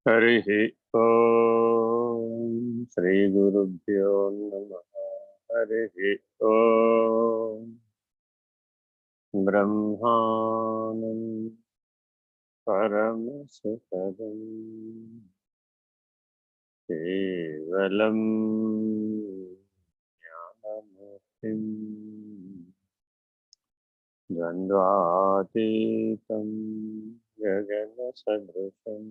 हरिः ओम् श्रीगुरुभ्यो नमः। हरिः ओम् ब्रह्मानं परमसुखदं केवलं ज्ञानमूर्तिं द्वन्द्वातीतं गगनसदृशम्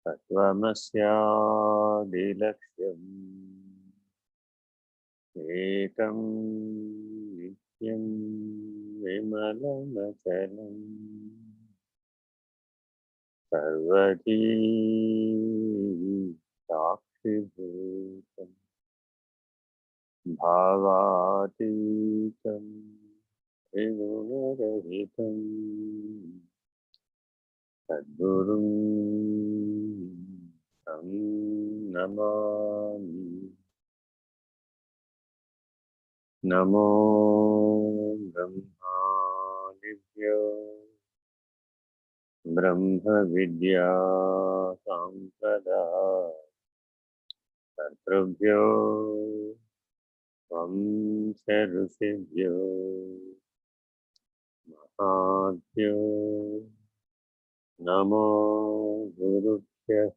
तत्त्वमस्यादिलक्ष्यम् एकं नित्यं विमलमचलम् सर्वधी साक्षिभूतं भावातीतं त्रिगुणरहितं सद्गुरुं तं नमामि। नमो ब्रह्मादिभ्यो ब्रह्मविद्या कर्तृभ्यो वंश ऋषिभ्यो महाभ्यो नमो गुरुभ्यः।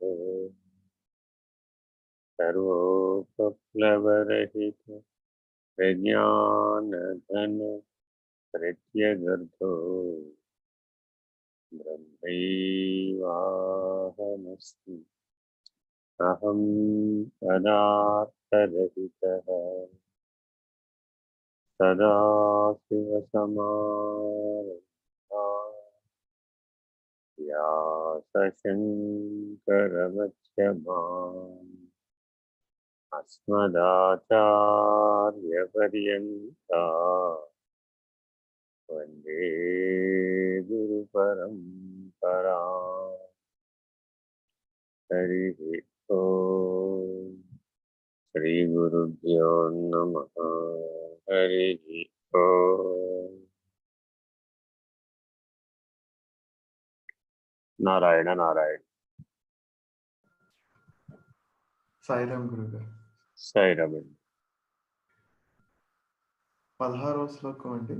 सर्वोपप्लवरहित प्रज्ञानघन प्रत्यगर्थो ब्रह्मैवाहमस्मि। अहं पदार्थरहितः सदाशिवसमारम्भाः व्यासशङ्करमध्यमाम् अस्मदाचार्यपर्यन्ताः वन्दे गुरुपरम्पराम्। हरिः ओम् श्रीगुरुभ्यो नमः। हरिः ओम् नारायण नारायण। సాయిరామ్ గురుగారు. సాయిరామ్. 16వ శ్లోకం అండి.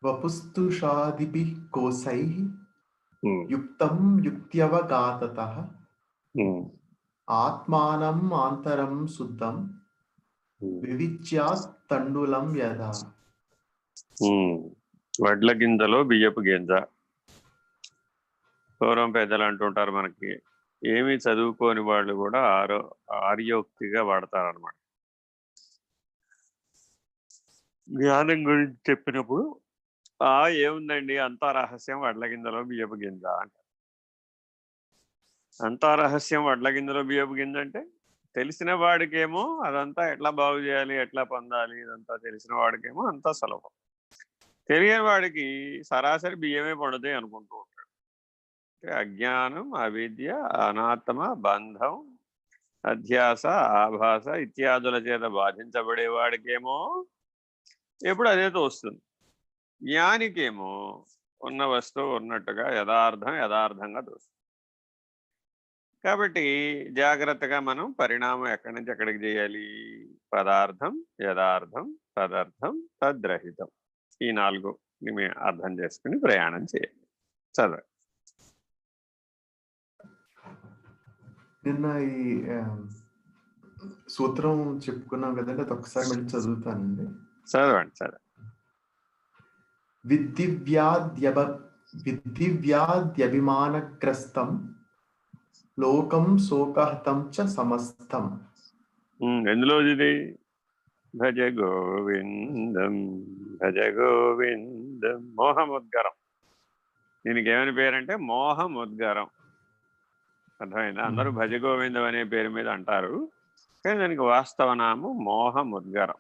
వపుస్తుషాదిభిః కోశైః యుక్తం యుక్త్యవగాతతః ఆత్మానం ఆంతరం శుద్ధం వివిచ్యాత్ తండులం యథా. వడ్ల గింజలో బియ్యపు గింజ. పూర్వం పెద్దలు అంటుంటారు, మనకి ఏమీ చదువుకోని వాళ్ళు కూడా ఆర్యోక్తిగా వాడతారనమాట. జ్ఞానం గురించి చెప్పినప్పుడు ఏముందండి అంతా రహస్యం వడ్ల గింజలో బియ్యపు గింజ అంటారు. అంతా రహస్యం వడ్ల గింజలో బియ్యపు గింజ అంటే తెలిసిన వాడికేమో అదంతా ఎట్లా బాగు చేయాలి, ఎట్లా పొందాలి, ఇదంతా తెలిసిన వాడికేమో అంతా సులభం. తెలియని వాడికి సరాసరి బియ్యమే పండుతాయి అనుకుంటూ ఉంటాడు. అజ్ఞానం, అవిద్య, అనాత్మ, బంధం, అధ్యాస, ఆభాస ఇత్యాదుల చేత బాధించబడేవాడికేమో ఎప్పుడు అదే తోస్తుంది. జ్ఞానికేమో ఉన్న వస్తువు ఉన్నట్టుగా యథార్థంగా తోస్తుంది. కాబట్టి జాగ్రత్తగా మనం పరిణామం ఎక్కడి నుంచి ఎక్కడికి చేయాలి. పదార్థం, యథార్థం, తదర్థం, తద్రహితం. ఈ 4 మేము అర్థం చేసుకుని ప్రయాణం చేయాలి. చదవండి. నిన్న ఈ సూత్రం చెప్పుకున్నాం కదండి, అది ఒకసారి మళ్ళీ చదువుతానండి. చదవండి. విద్ధివ్యాద్యభిమానగ్రస్తం లోకం శోకహతం చ సమస్తం. ఎందులో ఇది? భజ గోవిందం భజ గోవిందం. మోహముద్గరం. దీనికి ఏమని పేరంటే మోహముద్గరం. అర్థమైందా? అందరూ భజ గోవిందం అనే పేరు మీద అంటారు, కానీ దానికి వాస్తవ నామం మోహముద్గరం.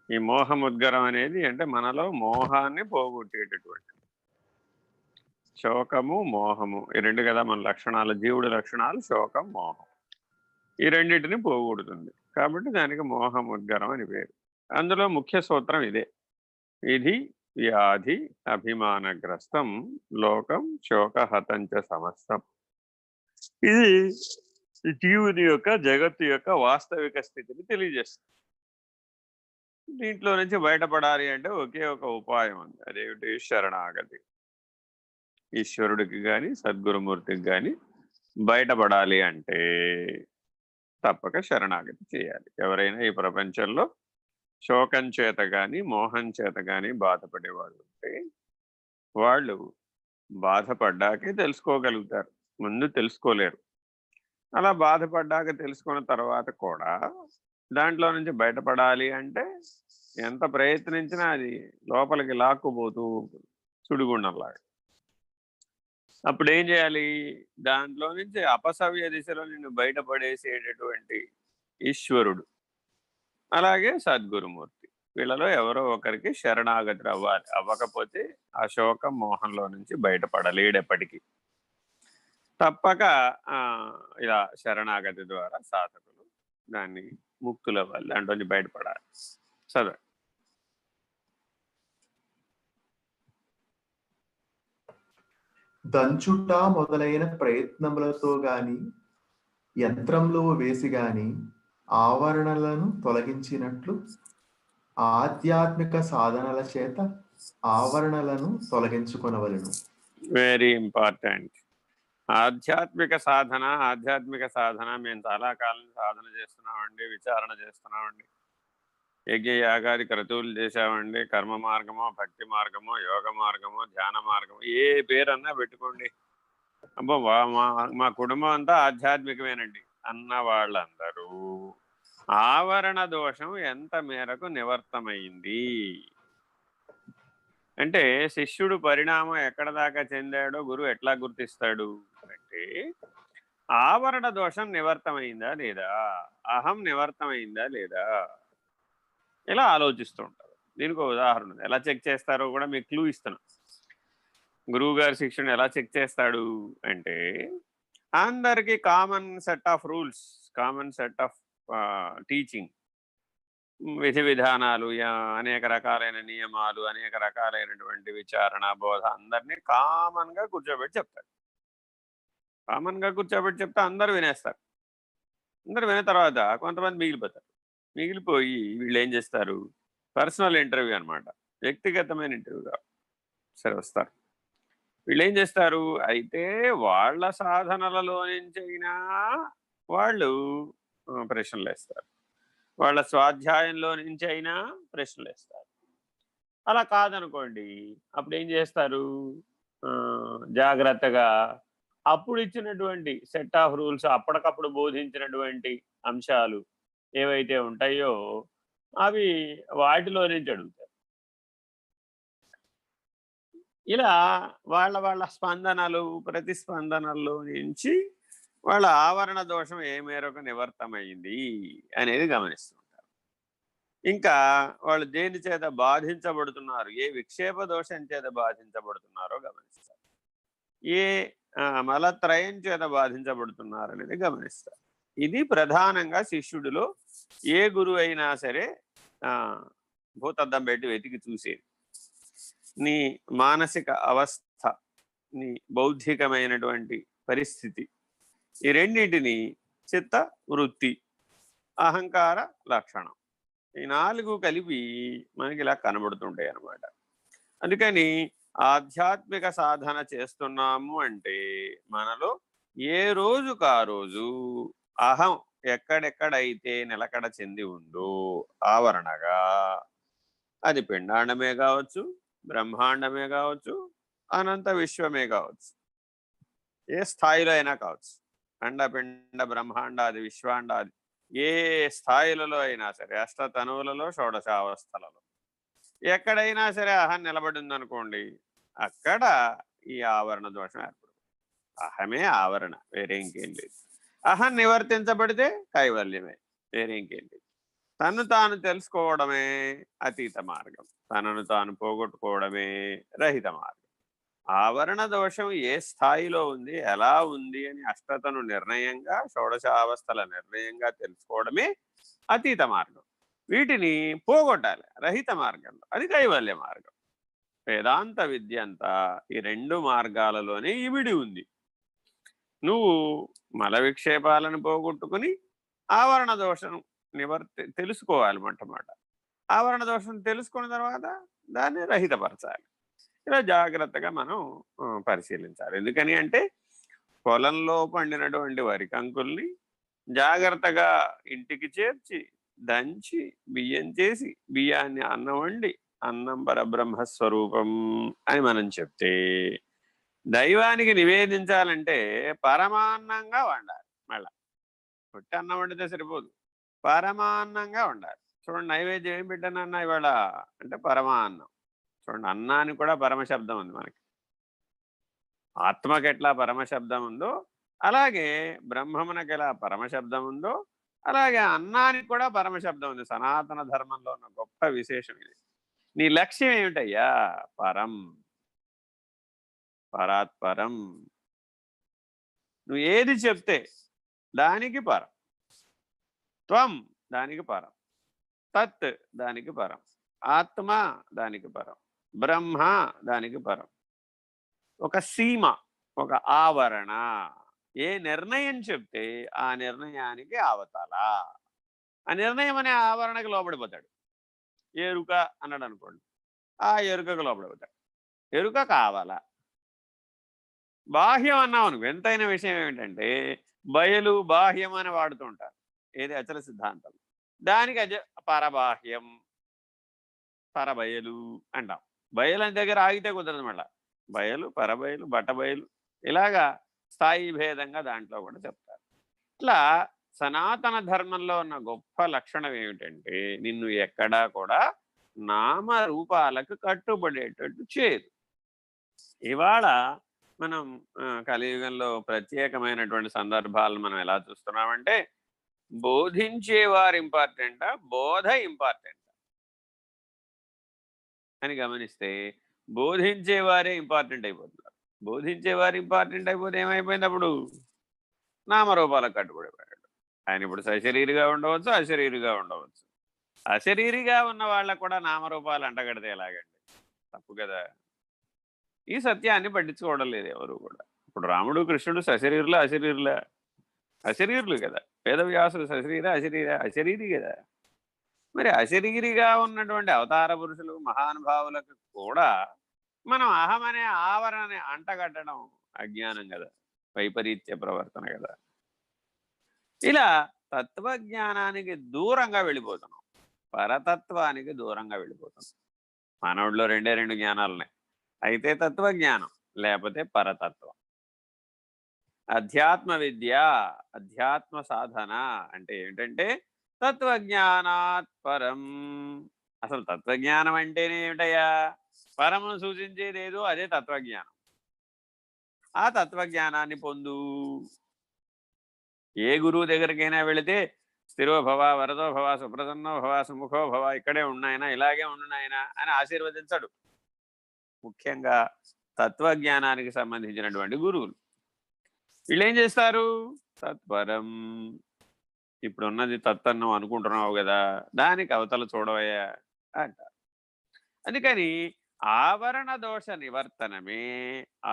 ఈ మోహముద్గరం అనేది అంటే మనలో మోహాన్ని పోగొట్టేటటువంటి శోకము, మోహము, ఈ 2 కదా మన లక్షణాలు. జీవుడి లక్షణాలు శోకం, మోహం. ఈ రెండింటిని పోగొడుతుంది. కాబట్టి దానికి మోహముద్గరం అని పేరు. అందులో ముఖ్య సూత్రం ఇదే. ఇది వ్యాధి అభిమానగ్రస్తం లోకం శోకహతంచ సమస్తం. ఇది జీవుని యొక్క జగత్తు యొక్క వాస్తవిక స్థితిని తెలియజేస్తుంది. దీంట్లో నుంచి బయటపడాలి అంటే ఒకే ఒక ఉపాయం ఉంది. అదేమిటి? శరణాగతి. ఈశ్వరుడికి కానీ సద్గురుమూర్తికి కానీ బయటపడాలి అంటే తప్పక శరణాగతి చేయాలి. ఎవరైనా ఈ ప్రపంచంలో శోకం చేత కానీ మోహం చేత కానీ బాధపడేవాళ్ళు ఉంటే వాళ్ళు బాధపడ్డాకే తెలుసుకోగలుగుతారు, ముందు తెలుసుకోలేరు. అలా బాధపడ్డాక తెలుసుకున్న తర్వాత కూడా దాంట్లో నుంచి బయటపడాలి అంటే ఎంత ప్రయత్నించినా అది లోపలికి లాక్కుపోతూ ఉంటుంది, సుడిగుండంలాగా. అప్పుడు ఏం చేయాలి? దాంట్లో నుంచి అపసవ్య దిశలో నిన్ను బయటపడేసేటటువంటి ఈశ్వరుడు, అలాగే సద్గురుమూర్తి, వీళ్ళలో ఎవరో ఒకరికి శరణాగతి అవ్వాలి. అవ్వకపోతే ఆ శోకం మోహంలో నుంచి బయటపడలేడెప్పటికీ. తప్పక ఇలా శరణాగతి ద్వారా సాధకులు దాన్ని ముక్తులవ్వాలి, దాంట్లో బయటపడాలి. చదవండి. దంచుట మొదలైన ప్రయత్నములతో గాని యంత్రంలో వేసి గాని ఆవరణలను తొలగించినట్లు ఆధ్యాత్మిక సాధనల చేత ఆవరణలను తొలగించుకొనవలెను. Very important. ఆధ్యాత్మిక సాధన మేము చాలా కాలం సాధన చేస్తున్నామండి, విచారణ చేస్తున్నామండి, యజ్ఞ యాగాది క్రతువులు చేశామండి, కర్మ మార్గమో భక్తి మార్గమో యోగ మార్గమో ధ్యాన మార్గమో ఏ పేరన్నా పెట్టుకోండి, అబ్బో మా కుటుంబం అంతా ఆధ్యాత్మికమేనండి అన్న వాళ్ళందరూ ఆవరణ దోషం ఎంత మేరకు నివర్తమైంది అంటే శిష్యుడు పరిణామం ఎక్కడ దాకా చెందాడో గురువు ఎట్లా గుర్తిస్తాడు అంటే ఆవరణ దోషం నివర్తమైందా లేదా, అహం నివర్తమైందా లేదా, ఇలా ఆలోచిస్తూ ఉంటారు. దీనికి ఒక ఉదాహరణ ఉంది. ఎలా చెక్ చేస్తారో కూడా మీకు క్లూ ఇస్తున్నాను. గురువు గారి శిక్షణ ఎలా చెక్ చేస్తాడు అంటే అందరికీ common set of rules, common set of teaching, విధి విధానాలు, అనేక రకాలైన నియమాలు, అనేక రకాలైనటువంటి విచారణ బోధ అందరినీ కామన్గా కూర్చోబెట్టి చెప్తాడు. కామన్గా కూర్చోబెట్టి చెప్తే అందరూ వినేస్తారు. అందరూ విన్న తర్వాత కొంతమంది మిగిలిపోతారు. మిగిలిపోయి వీళ్ళు ఏం చేస్తారు? పర్సనల్ ఇంటర్వ్యూ అనమాట, వ్యక్తిగతమైన ఇంటర్వ్యూగా సరే వస్తారు. వీళ్ళు ఏం చేస్తారు? అయితే వాళ్ళ సాధనలలో నుంచైనా వాళ్ళు ప్రశ్నలు వేస్తారు, వాళ్ళ స్వాధ్యాయంలో నుంచి అయినా ప్రశ్నలు వేస్తారు. అలా కాదనుకోండి, అప్పుడు ఏం చేస్తారు? జాగ్రత్తగా అప్పుడు ఇచ్చినటువంటి సెట్ ఆఫ్ రూల్స్, అప్పటికప్పుడు బోధించినటువంటి అంశాలు ఏవైతే ఉంటాయో అవి వాటిలో నుంచి అడుగుతారు. ఇలా వాళ్ళ స్పందనలు ప్రతిస్పందనల్లో నుంచి వాళ్ళ ఆవరణ దోషం ఏ మేరకు నివర్తమైంది అనేది గమనిస్తుంటారు. ఇంకా వాళ్ళు దేని చేత బాధించబడుతున్నారు, ఏ విక్షేప దోషం చేత బాధించబడుతున్నారో గమనిస్తారు, ఏ మలత్రయం చేత బాధించబడుతున్నారు అనేది గమనిస్తారు. ఇది ప్రధానంగా శిష్యుడిలో ఏ గురువు అయినా సరే భూతద్దం పెట్టి వెతికి చూసేది. నీ మానసిక అవస్థ, నీ బౌద్ధికమైనటువంటి పరిస్థితి, ఈ రెండింటిని చిత్త వృత్తి అహంకార లక్షణం, ఈ 4 కలిపి మనకి ఇలా కనబడుతుంటాయి అన్నమాట. అందుకని ఆధ్యాత్మిక సాధన చేస్తున్నాము అంటే మనలో ఏ రోజుకు ఆ రోజు అహం ఎక్కడెక్కడైతే నిలకడ చెంది ఉందో ఆవరణగా, అది పిండాండమే కావచ్చు, బ్రహ్మాండమే కావచ్చు, అనంత విశ్వమే కావచ్చు, ఏ స్థాయిలో అయినా కావచ్చు, అండపిండ బ్రహ్మాండాది విశ్వాండాది ఏ స్థాయిలలో అయినా సరే, అష్టతనువులలో షోడశావస్థలలో ఎక్కడైనా సరే అహం నిలబడి ఉందనుకోండి, అక్కడ ఈ ఆవరణ దోషం ఏర్పడుతుంది. అహమే ఆవరణ, వేరే ఇంకేం లేదు. అహం నివర్తించబడితే కైవల్యమే, వేరే ఇంకేం లేదు. తను తాను తెలుసుకోవడమే అతీత మార్గం, తనను తాను పోగొట్టుకోవడమే రహిత మార్గం. ఆవరణ దోషం ఏ స్థాయిలో ఉంది, ఎలా ఉంది అని అష్టతను నిర్ణయంగా, షోడశావస్థల నిర్ణయంగా తెలుసుకోవడమే అతీత మార్గం. వీటిని పోగొట్టాలి రహిత మార్గంలో. అది కైవల్య మార్గం. వేదాంత విద్య అంతా ఈ 2 మార్గాలలోనే ఇమిడి ఉంది. నువ్వు మల విక్షేపాలను పోగొట్టుకుని ఆవరణ దోషం తెలుసుకోవాలి మొట్టమొదట. ఆవరణ దోషం తెలుసుకున్న తర్వాత దాన్ని రహితపరచాలి. ఇలా జాగ్రత్తగా మనం పరిశీలించాలి. ఎందుకని అంటే పొలంలో పండినటువంటి వరి కంకుల్ని జాగ్రత్తగా ఇంటికి చేర్చి దంచి బియ్యం చేసి బియ్యాన్ని అన్నం వండి అన్నం పరబ్రహ్మస్వరూపం అని మనం చెప్తే దైవానికి నివేదించాలంటే పరమాన్నంగా వండాలి. మళ్ళా పొట్టి అన్నం వండితే సరిపోదు, పరమాన్నంగా వండాలి. చూడండి, నైవేద్యం ఏం పెట్టానన్నా ఇవాళ అంటే పరమాన్నం. చూడండి, అన్నానికి కూడా పరమశబ్దం ఉంది మనకి. ఆత్మకి ఎట్లా పరమశబ్దం ఉందో అలాగే బ్రహ్మమునకి ఎలా పరమశబ్దం ఉందో అలాగే అన్నానికి కూడా పరమశబ్దం ఉంది. సనాతన ధర్మంలో ఉన్న గొప్ప విశేషం ఇది. నీ లక్ష్యం ఏమిటయ్యా? పరం, పరాత్పరం. నువ్వు ఏది చెప్తే దానికి పరం, త్వం దానికి పరం, తత్ దానికి పరం, ఆత్మ దానికి పరం, బ్రహ్మ దానికి పరం. ఒక సీమ, ఒక ఆవరణ. ఏ నిర్ణయం చెప్తే ఆ నిర్ణయానికి అవతల. ఆ నిర్ణయం అనే ఆవరణకి లోబడిపోతాడు. ఎరుక అన్నాడు అనుకోండి, ఆ ఎరుకకు లోబడిపోతాడు. ఎరుక కావాలా? బాహ్యం అన్నావు నువ్వు. ఎంతైన విషయం ఏమిటంటే బయలు బాహ్యం అని వాడుతూ ఉంటారు. ఏది అచల సిద్ధాంతం. దానికి పరబాహ్యం, పరబయలు అంటాం. బయలు అని దగ్గర ఆగితే కుదరదు. మళ్ళా బయలు, పరబయలు, బట్టబయలు ఇలాగా స్థాయి భేదంగా దాంట్లో కూడా చెప్తారు. ఇట్లా సనాతన ధర్మంలో ఉన్న గొప్ప లక్షణం ఏమిటంటే నిన్ను ఎక్కడా కూడా నామరూపాలకు కట్టుబడేటట్టు చేయదు. ఇవాళ మనం కలియుగంలో ప్రత్యేకమైనటువంటి సందర్భాలను మనం ఎలా చూస్తున్నామంటే బోధించేవారు ఇంపార్టెంటా, బోధ ఇంపార్టెంట్ అని గమనిస్తే బోధించేవారే ఇంపార్టెంట్ అయిపోతున్నారు. బోధించేవారు ఇంపార్టెంట్ అయిపోతే ఏమైపోయింది? అప్పుడు నామరూపాలకు కట్టుబడిపోయాడు. ఆయన ఇప్పుడు సశరీరిగా ఉండవచ్చు, అశరీరిగా ఉండవచ్చు. అశరీరిగా ఉన్న వాళ్ళకు కూడా నామరూపాలు అంటగడితే ఎలాగండి? తప్పు కదా. ఈ సత్యాన్ని పట్టించుకోవడం లేదు ఎవరు కూడా. ఇప్పుడు రాముడు కృష్ణుడు సశరీరులా అశరీరులా? అశరీరులు కదా. వేదవ్యాసుడు సశరీర అశరీర? అశరీరి కదా. మరి అశరీరిగా ఉన్నటువంటి అవతార పురుషులు మహానుభావులకు కూడా మనం అహం అనే ఆవరణని అంటగట్టడం అజ్ఞానం కదా, వైపరీత్య ప్రవర్తన కదా. ఇలా తత్వజ్ఞానానికి దూరంగా వెళ్ళిపోతున్నాం, పరతత్వానికి దూరంగా వెళ్ళిపోతున్నాం. మానవుడిలో 2 జ్ఞానాలు ఉన్నాయి. అయితే తత్వజ్ఞానం లేకపోతే పరతత్వం. అధ్యాత్మ విద్య, అధ్యాత్మ సాధన అంటే ఏంటంటే తత్వజ్ఞానాత్ పరం. అసలు తత్వజ్ఞానం అంటేనే ఏమిటయ్యా? పరమును సూచించేది ఏదో అదే తత్వజ్ఞానం. ఆ తత్వజ్ఞానాన్ని పొందు. ఏ గురువు దగ్గరికైనా వెళితే స్థిరో భవ, వరదో భవ, సుప్రసన్నో భవ, సుముఖో భవ, ఇక్కడే ఉన్నాయన, ఇలాగే ఉన్నాయన అని ఆశీర్వదించడు. ముఖ్యంగా తత్వజ్ఞానానికి సంబంధించినటువంటి గురువులు వీళ్ళు ఏం చేస్తారు? తత్పరం. ఇప్పుడు ఉన్నది తత్తన్నం అనుకుంటున్నావు కదా, దానికి అవతల చూడవయ్యా అంటారు. అందుకని ఆవరణ దోష నివర్తనమే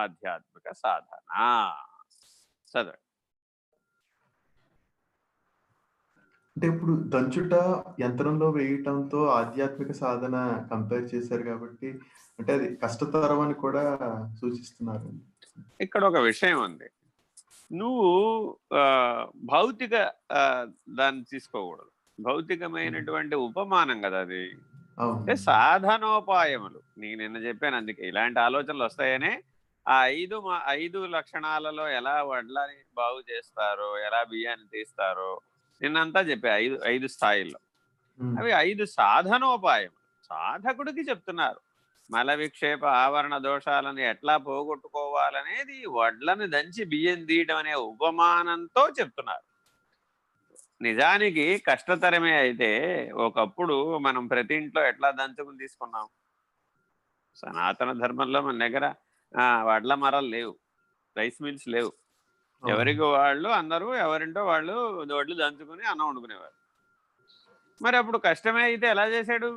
ఆధ్యాత్మిక సాధన. చదవండి. అంటే ఇప్పుడు దంచుట యంత్రంలో వేయటంతో ఆధ్యాత్మిక సాధన కంపేర్ చేశారు కాబట్టి అంటే అది కష్టతరం అని కూడా సూచిస్తున్నారు. ఇక్కడ ఒక విషయం ఉంది. నువ్వు భౌతిక దాన్ని తీసుకోకూడదు. భౌతికమైనటువంటి ఉపమానం కదా అది. అంటే సాధనోపాయములు నేను నిన్న చెప్పాను. అందుకే ఇలాంటి ఆలోచనలు వస్తాయనే ఆ 5 లక్షణాలలో ఎలా వడ్లని బాగు చేస్తారో, ఎలా బియ్యాన్ని తీస్తారో నిన్నంతా చెప్పా. 5 స్థాయిల్లో అవి 5 సాధనోపాయములు. సాధకుడికి చెప్తున్నారు. మల విక్షేప ఆవరణ దోషాలను ఎట్లా పోగొట్టుకోవాలనేది వడ్లను దంచి బియ్యం తీయడం అనే ఉపమానంతో చెప్తున్నారు. నిజానికి కష్టతరమే. అయితే ఒకప్పుడు మనం ప్రతి ఇంట్లో ఎట్లా దంచుకుని తీసుకున్నాం? సనాతన ధర్మంలో మన దగ్గర వడ్ల మరలు లేవు, రైస్ మిల్స్ లేవు. ఎవరికి వాళ్ళు అందరూ ఎవరింటో వాళ్ళు వడ్లు దంచుకుని అన్నం వండుకునేవారు. మరి అప్పుడు కష్టమే అయితే ఎలా చేశాడు?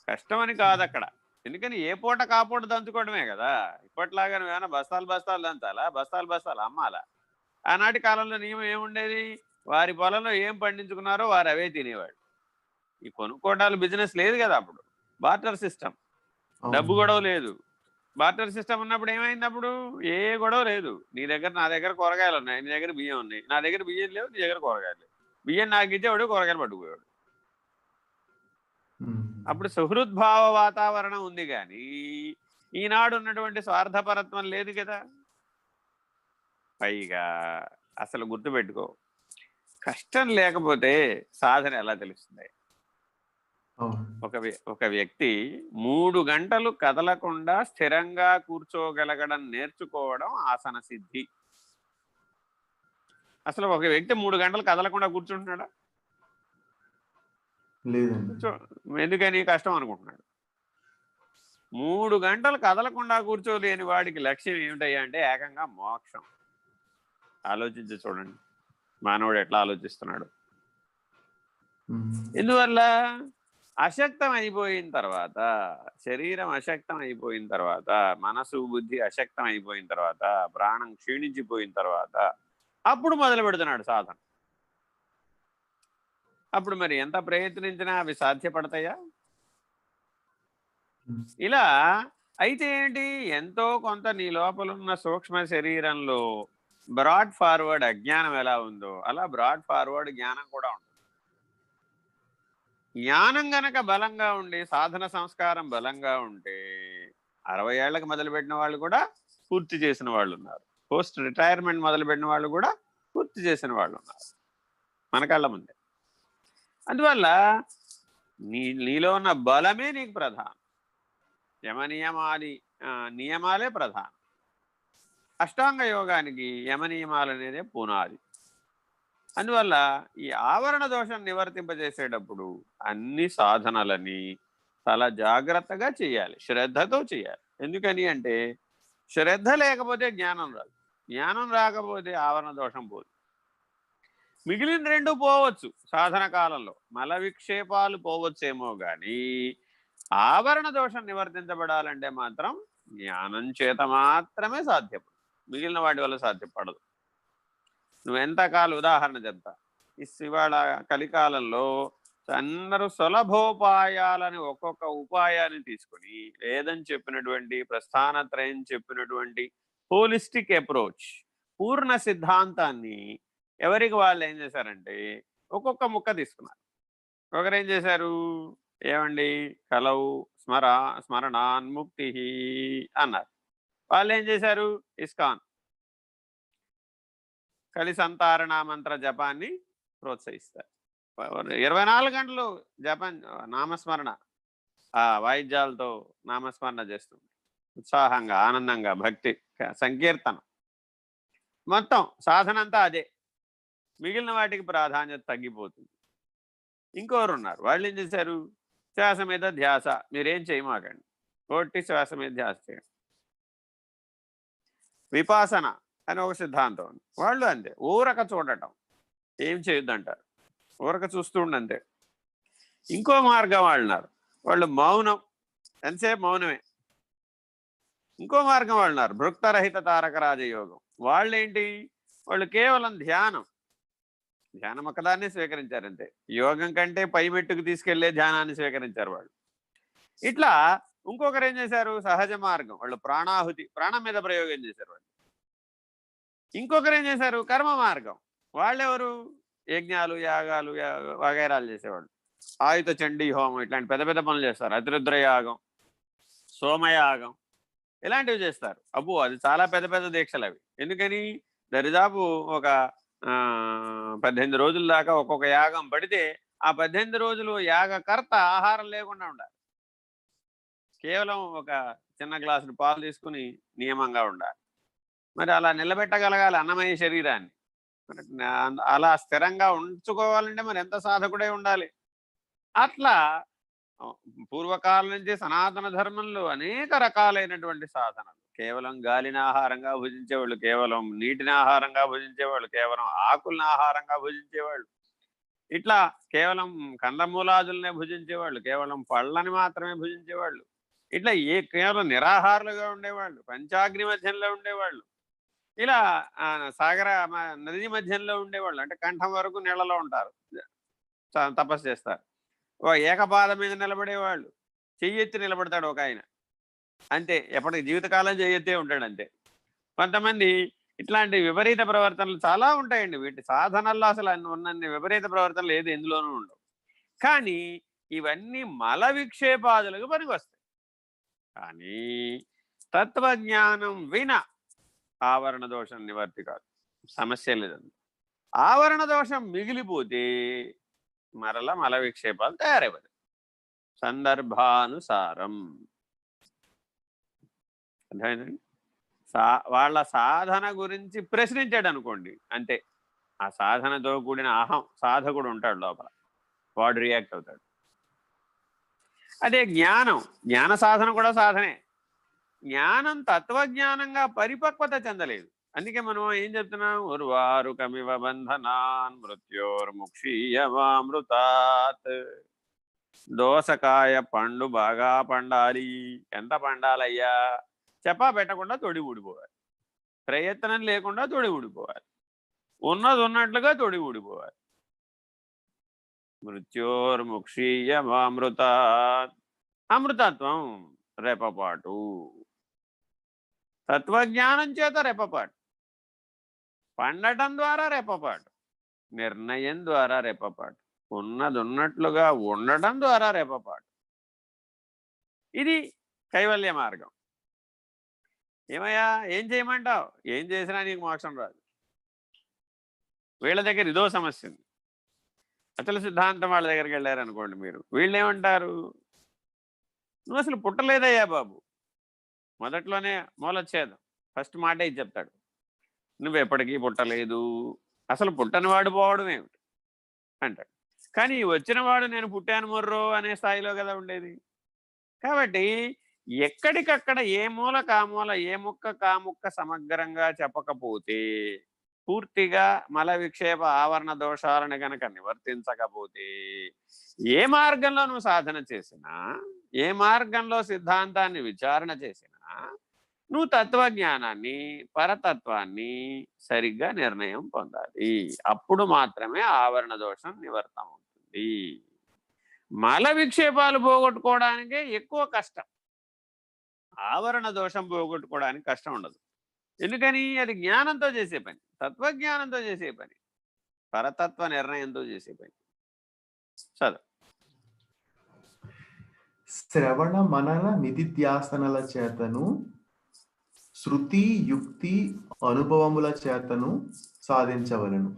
కష్టమని కాదు అక్కడ. ఎందుకని ఏ పూట కాపూట దంచుకోవడమే కదా. ఇప్పట్లాగా నువ్వేమైనా బస్తాలు బస్తాలు దంచాలా, బస్తాలు బస్తాలు అమ్మాలా? ఆనాటి కాలంలో నియమం ఏముండేది? వారి పొలంలో ఏం పండించుకున్నారో వారు అవే తినేవాడు. ఈ కొనుక్కోవడాలు బిజినెస్ లేదు కదా అప్పుడు. బార్టర్ సిస్టమ్, డబ్బు అవును. గొడవ లేదు. బార్టర్ సిస్టమ్ ఉన్నప్పుడు ఏమైంది? అప్పుడు ఏ గొడవ లేదు. నీ దగ్గర నా దగ్గర కూరగాయలు ఉన్నాయి, నీ దగ్గర బియ్యం ఉన్నాయి, నా దగ్గర బియ్యం లేవు, నీ దగ్గర కూరగాయలు లేవు. బియ్యం నాకు ఇచ్చేవాడు, కూరగాయలు పట్టుకుపోయాడు. హ్మ్. అప్పుడు సుహృద్భావ వాతావరణం ఉంది కానీ ఈనాడు ఉన్నటువంటి స్వార్థపరత్వం లేదు కదా. పైగా అసలు గుర్తుపెట్టుకో, కష్టం లేకపోతే సాధన ఎలా తెలుస్తుంది? అవును. ఒక వ్యక్తి 3 గంటలు కదలకుండా స్థిరంగా కూర్చోగలగడం నేర్చుకోవడం ఆసన సిద్ధి. అసలు ఒక వ్యక్తి 3 గంటలు కదలకుండా కూర్చుంటున్నాడా? లేదండి. కూర్చో. ఎందుకని? కష్టం అనుకుంటున్నాడు. 3 గంటలు కదలకుండా కూర్చోలేని వాడికి లక్ష్యం ఏమిటయ్యా అంటే ఏకంగా మోక్షం. ఆలోచించి చూడండి మానవుడు ఎట్లా ఆలోచిస్తున్నాడు. హ్మ్. ఎందువల్ల? అశక్తం అయిపోయిన తర్వాత, శరీరం అశక్తం అయిపోయిన తర్వాత, మనసు బుద్ధి అశక్తం అయిపోయిన తర్వాత, ప్రాణం క్షీణించిపోయిన తర్వాత అప్పుడు మొదలు పెడుతున్నాడు సాధన. అప్పుడు మరి ఎంత ప్రయత్నించినా అవి సాధ్యపడతాయా? హ్మ్. ఇలా అయితే ఏంటి? ఎంతో కొంత నీ లోపలున్న సూక్ష్మ శరీరంలో బ్రాడ్ ఫార్వర్డ్ అజ్ఞానం ఎలా ఉందో అలా బ్రాడ్ ఫార్వర్డ్ జ్ఞానం కూడా ఉంటుంది. జ్ఞానం గనక బలంగా ఉండి సాధన సంస్కారం బలంగా ఉంటే 60 ఏళ్లకు మొదలుపెట్టిన వాళ్ళు కూడా పూర్తి చేసిన వాళ్ళు ఉన్నారు. పోస్ట్ రిటైర్మెంట్ మొదలుపెట్టిన వాళ్ళు కూడా పూర్తి చేసిన వాళ్ళు ఉన్నారు మన కళ్ళ ముందే. అందువల్ల నీలో ఉన్న బలమే నీకు ప్రధానం. యమనియమాది నియమాలే ప్రధానం. అష్టాంగ యోగానికి యమనియమాలు అనేదే పునాది. అందువల్ల ఈ ఆవరణ దోషం నివర్తింపజేసేటప్పుడు అన్ని సాధనలని చాలా జాగ్రత్తగా చేయాలి, శ్రద్ధతో చేయాలి. ఎందుకని అంటే శ్రద్ధ లేకపోతే జ్ఞానం రాదు, జ్ఞానం రాకపోతే ఆవరణ దోషం పోదు. మిగిలిన 2 పోవచ్చు సాధన కాలంలో, మల విక్షేపాలు పోవచ్చేమో కానీ ఆవరణ దోషం నివర్తించబడాలంటే మాత్రం జ్ఞానం చేత మాత్రమే సాధ్యపడదు, మిగిలిన వాటి వల్ల సాధ్యపడదు. నువ్వెంతకాలం ఉదాహరణ చెప్తా. ఇవాళ కలికాలంలో అందరూ సులభోపాయాలని ఒక్కొక్క ఉపాయాన్ని తీసుకుని వేదం చెప్పినటువంటి, ప్రస్థానత్రయం చెప్పినటువంటి హోలిస్టిక్ అప్రోచ్, పూర్ణ సిద్ధాంతాన్ని ఎవరికి వాళ్ళు ఏం చేశారంటే ఒక్కొక్క ముక్క తీసుకున్నారు. ఒకరేం చేశారు? ఏమండి, కలవు స్మరణాన్ముక్తి అన్నారు. వాళ్ళు ఏం చేశారు? ఇస్కాన్ కలిసంతారణ మంత్ర జపాన్ని ప్రోత్సహిస్తారు. 24 గంటలు జపం, నామస్మరణ, ఆ వాయిద్యాలతో నామస్మరణ చేస్తుంది ఉత్సాహంగా, ఆనందంగా, భక్తి సంకీర్తనం. మొత్తం సాధన అంతా అదే. మిగిలిన వాటికి ప్రాధాన్యత తగ్గిపోతుంది. ఇంకోరు ఉన్నారు, వాళ్ళు ఏం చేశారు? శ్వాస మీద ధ్యాస, మీరేం చేయమాకండి, కొట్టి శ్వాస మీద ధ్యాస చేయండి. విపాసన అని ఒక సిద్ధాంతం ఉంది, వాళ్ళు అంతే, ఊరక చూడటం, ఏం చేయొద్దంటారు, ఊరక చూస్తూ ఉండంతే. ఇంకో మార్గం వాళ్ళున్నారు, వాళ్ళు మౌనం, ఎంతసేపు మౌనమే. ఇంకో మార్గం వాళ్ళున్నారు, భృక్తరహిత తారక రాజయోగం. వాళ్ళేంటి? వాళ్ళు కేవలం ధ్యానం, ధ్యానం ఒక్కదాన్ని స్వీకరించారంతే. యోగం కంటే పై మెట్టుకు తీసుకెళ్లే ధ్యానాన్ని స్వీకరించారు వాళ్ళు. ఇట్లా ఇంకొకరు ఏం చేశారు? సహజ మార్గం, వాళ్ళు ప్రాణాహుతి, ప్రాణం మీద ప్రయోగం చేశారు వాళ్ళు. ఇంకొకరు ఏం చేశారు? కర్మ మార్గం, వాళ్ళెవరు? యజ్ఞాలు, యాగాలు, వగైరాలు చేసేవాళ్ళు. ఆయుధ చండీ హోమం ఇట్లాంటి పెద్ద పెద్ద పనులు చేస్తారు. అతిరుద్రయాగం, సోమయాగం ఇలాంటివి చేస్తారు. అబ్బో, అది చాలా పెద్ద పెద్ద దీక్షలు అవి. ఎందుకని? దరిదాపు ఒక 18 రోజుల దాకా ఒక్కొక్క యాగం పడితే ఆ 18 రోజులు యాగకర్త ఆహారం లేకుండా ఉండాలి. కేవలం ఒక చిన్న గ్లాసుడు పాలు తీసుకుని నియమంగా ఉండాలి. మరి అలా నిలబెట్టగలగాలి అన్నమయ శరీరాన్ని. అలా స్థిరంగా ఉంచుకోవాలంటే మరి ఎంత సాధకుడై ఉండాలి. అట్లా పూర్వకాలం నుంచి సనాతన ధర్మంలో అనేక రకాలైనటువంటి సాధనలు. కేవలం గాలిని ఆహారంగా భుజించేవాళ్ళు, కేవలం నీటిని ఆహారంగా భుజించేవాళ్ళు, కేవలం ఆకుల్ని ఆహారంగా భుజించేవాళ్ళు, ఇట్లా కేవలం కందమూలాదులనే భుజించేవాళ్ళు, కేవలం పళ్ళని మాత్రమే భుజించేవాళ్ళు, ఇట్లా కేవలం నిరాహారులుగా ఉండేవాళ్ళు, పంచాగ్ని మధ్యంలో ఉండేవాళ్ళు, ఇలా నది మధ్యంలో ఉండేవాళ్ళు, అంటే కంఠం వరకు నీళ్ళలో ఉంటారు, తపస్సు చేస్తారు. ఏకపాదం మీద నిలబడేవాళ్ళు, చెయ్యెత్తి నిలబడతాడు ఒక ఆయన, అంతే, ఎప్పటికి జీవితకాలం చెయ్యెత్తే ఉంటాడు అంతే. కొంతమంది ఇట్లాంటి విపరీత ప్రవర్తనలు చాలా ఉంటాయండి. వీటి సాధనల్లో అసలు ఉన్నన్ని విపరీత ప్రవర్తనలు ఏది ఎందులోనూ ఉండవు. కానీ ఇవన్నీ మల విక్షేపాదులకు పనికొస్తాయి. కానీ తత్వజ్ఞానం విన ఆవరణ దోషం నివర్తి కాదు, సమస్య లేదండి. ఆవరణ దోషం మిగిలిపోతే మరల మల విక్షేపాలు తయారైపోతాయి. సందర్భానుసారం అర్థమైందండి. వాళ్ళ సాధన గురించి ప్రశ్నించాడు అనుకోండి, అంతే, ఆ సాధనతో కూడిన సాధకుడు ఉంటాడు లోపల, వాడు రియాక్ట్ అవుతాడు. అదే జ్ఞాన సాధన కూడా సాధనే. జ్ఞానం తత్వజ్ఞానంగా పరిపక్వత చెందలేదు. అందుకే మనం ఏం చెప్తున్నాం, ఉర్వారు కమివ బంధనాన్ మృత్యోర్ముక్షీయమామృతాత్. దోసకాయ పండు బాగా పండాలి. ఎంత పండాలయ్యా? చెప్పా పెట్టకుండా తొడి ఊడిపోవాలి, ప్రయత్నం లేకుండా తొడి ఊడిపోవాలి, ఉన్నది ఉన్నట్లుగా తొడి ఊడిపోవాలి. మృత్యోర్ముక్షీయమామృతాత్. అమృతత్వం రెపపాటు, తత్వజ్ఞానం చేత రెపపాటు, పండటం ద్వారా రెపపాటు, నిర్ణయం ద్వారా రెపపాటు, ఉన్నది ఉన్నట్లుగా ఉండటం ద్వారా రెపపాటు. ఇది కైవల్య మార్గం. ఏమయ్యా ఏం చేయమంటావు? ఏం చేసినా నీకు మోక్షం రాదు. వీళ్ళ దగ్గర ఇదో సమస్య ఉంది. అచల సిద్ధాంతం వాళ్ళ దగ్గరికి వెళ్ళారనుకోండి మీరు, వీళ్ళు ఏమంటారు, నువ్వు అసలు పుట్టలేదయ్యా బాబు. మొదట్లోనే మూలచ్ఛేదం, ఫస్ట్ మాటే ఇది చెప్తాడు, నువ్వు ఎప్పటికీ పుట్టలేదు, అసలు పుట్టనివాడు పోవడం ఏమిటి అంటాడు. కానీ వచ్చినవాడు నేను పుట్టాను మొర్రో అనే స్థాయిలో కదా ఉండేది. కాబట్టి ఎక్కడికక్కడ ఏ మూల కామూల, ఏ ముక్క కాముక్క సమగ్రంగా చెప్పకపోతే, పూర్తిగా మల విక్షేప ఆవరణ దోషాలను గనక నివర్తించకపోతే, ఏ మార్గంలో నువ్వు సాధన చేసినా, ఏ మార్గంలో సిద్ధాంతాన్ని విచారణ చేసినా, నువ్వు తత్వజ్ఞానాన్ని, పరతత్వాన్ని సరిగ్గా నిర్ణయం పొందాలి. అప్పుడు మాత్రమే ఆవరణ దోషం నివర్తం అవుతుంది. మల విక్షేపాలు పోగొట్టుకోవడానికే ఎక్కువ కష్టం, ఆవరణ దోషం పోగొట్టుకోవడానికి కష్టం ఉండదు. ఎందుకని? అది జ్ఞానంతో చేసే పని, తత్వజ్ఞానంతో చేసే పని, పరతత్వ నిర్ణయంతో చేసే పని. చదువు. శ్రవణ మనన నిధిధ్యాసనల చేతను, శృతి యుక్తి అనుభవముల చేతను సాధించవలను.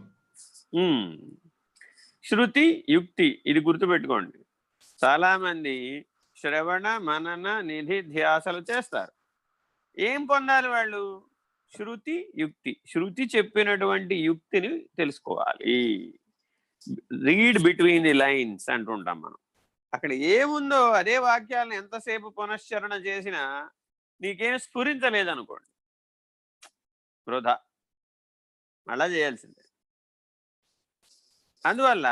శృతి యుక్తి, ఇది గుర్తుపెట్టుకోండి. చాలా మంది శ్రవణ మనన నిధిధ్యాసలు చేస్తారు. ఏం పొందాలి వాళ్ళు? శృతి యుక్తి. శృతి చెప్పినటువంటి యుక్తిని తెలుసుకోవాలి. రీడ్ బిట్వీన్ ది లైన్స్ అంటుంటాం మనం. అక్కడ ఏముందో అదే వాక్యాలను ఎంతసేపు పునశ్చరణ చేసినా నీకేం స్ఫురించలేదనుకోండి, వృధా, మళ్ళా చేయాల్సిందే. అందువల్ల